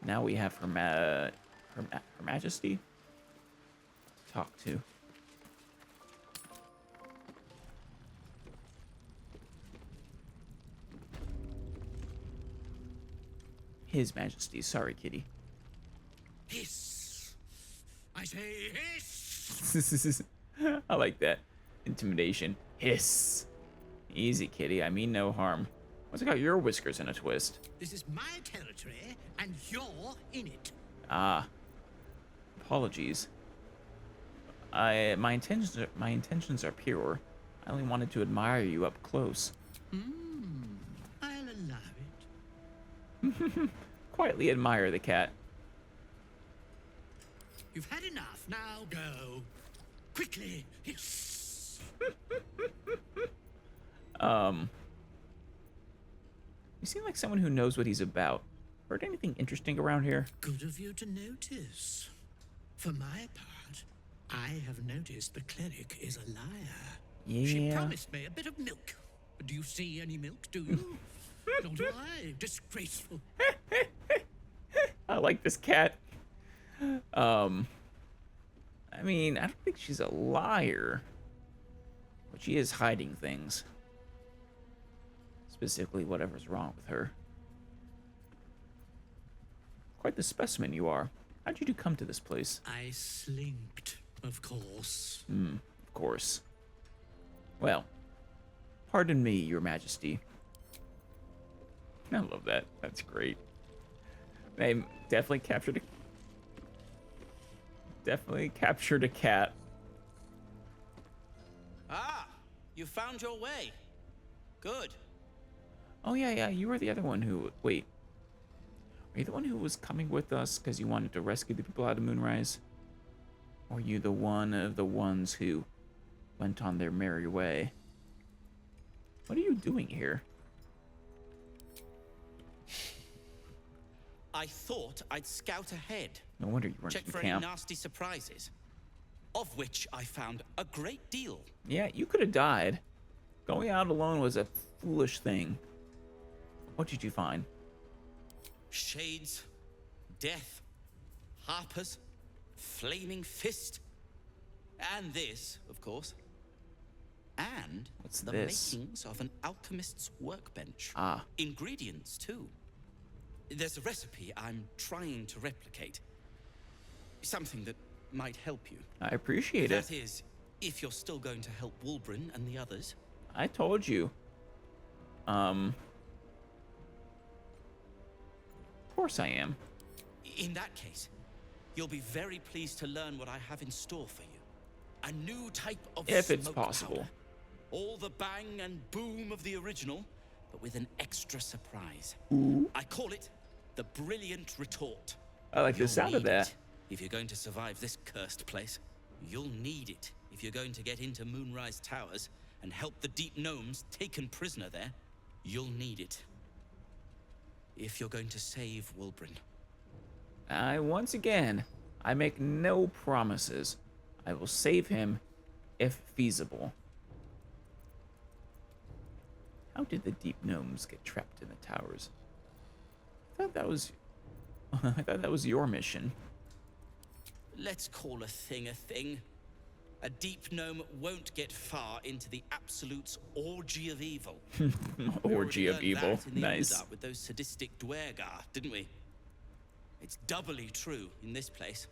Now we have her Majesty to talk to. His Majesty. Sorry, kitty. Hiss. I say hiss. I like that. Intimidation. Hiss. Easy, kitty. I mean no harm. What's got your whiskers in a twist? This is my territory, and you're in it. Ah. Apologies. My intentions are pure. I only wanted to admire you up close. I'll allow it. Quietly admire the cat. You've had enough. Now go. Quickly. Hiss. You seem like someone who knows what he's about. Heard anything interesting around here? Good of you to notice. For my part, I have noticed the cleric is a liar. Yeah. She promised me a bit of milk. Do you see any milk, do you? Nor do I. Disgraceful. I like this cat. I mean, I don't think she's a liar. But she is hiding things. Specifically, whatever's wrong with her. Quite the specimen you are. How'd you come to this place? I slinked, of course. Of course. Well, pardon me, Your Majesty. I love that. That's great. They definitely captured a cat. Ah, you found your way. Good. Oh yeah, you were the other one who... Wait. Are you the one who was coming with us because you wanted to rescue the people out of Moonrise? Or are you the one of the ones who went on their merry way? What are you doing here? I thought I'd scout ahead. No wonder you weren't Check in for camp. any nasty surprises. Of which I found a great deal. Yeah, you could have died. Going out alone was a foolish thing. What did you find? Shades, death, harpers, flaming fist, and this, of course. And what's the this? makings of an alchemist's workbench. Ah. Ingredients, too. There's a recipe I'm trying to replicate. Something that might help you. I appreciate it. That is, if you're still going to help Wulbren and the others. I told you. Of course I am. In that case, you'll be very pleased to learn what I have in store for you. A new type of If it's smoke possible. powder. All the bang and boom of the original, but with an extra surprise. Ooh. I call it the Brilliant Retort. I like the sound of need that. it if you're going to survive this cursed place. You'll need it if you're going to get into Moonrise Towers and help the Deep Gnomes taken prisoner there. You'll need it if you're going to save Wulbren. Once again, I make no promises. I will save him if feasible. How did the Deep Gnomes get trapped in the towers? I thought that was your mission. Let's call a thing a thing. A deep gnome won't get far into the Absolute's orgy of evil. Orgy of We already learned evil. that in the Nice. Underdark with those sadistic Dwergar, didn't we? It's doubly true in this place.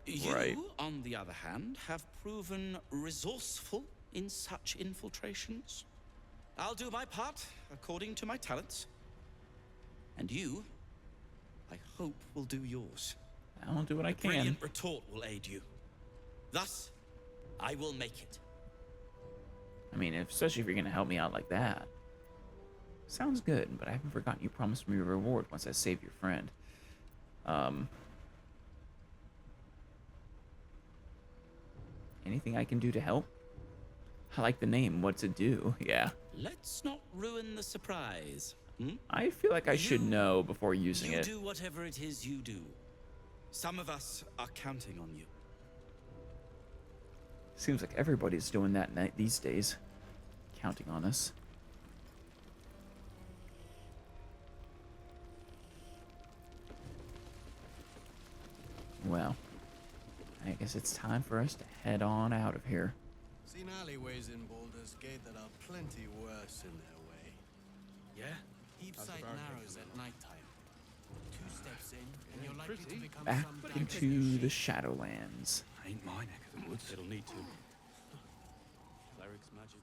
You, Right. on the other hand, have proven resourceful in such infiltrations. I'll do my part according to my talents. And you, I hope, will do yours. I'll do what I can. Brilliant Retort will aid you. Thus, I will make it. I mean, especially if you're going to help me out like that. Sounds good, but I haven't forgotten you promised me a reward once I save your friend. Anything I can do to help? I like the name. What's it do? Yeah. Let's not ruin the surprise. I feel like I should know before using You it. do whatever it is you do. Some of us are counting on you. Seems like everybody's doing that these days. Counting on us. Well, I guess it's time for us to head on out of here. Seen alleyways in Baldur's Gate that are plenty worse in their way. Yeah? Heaps sight narrows at nighttime. 2 steps in, and you're likely to become Back some into the Shadowlands. Ain't my neck of the woods. It'll need to. Cleric's magic.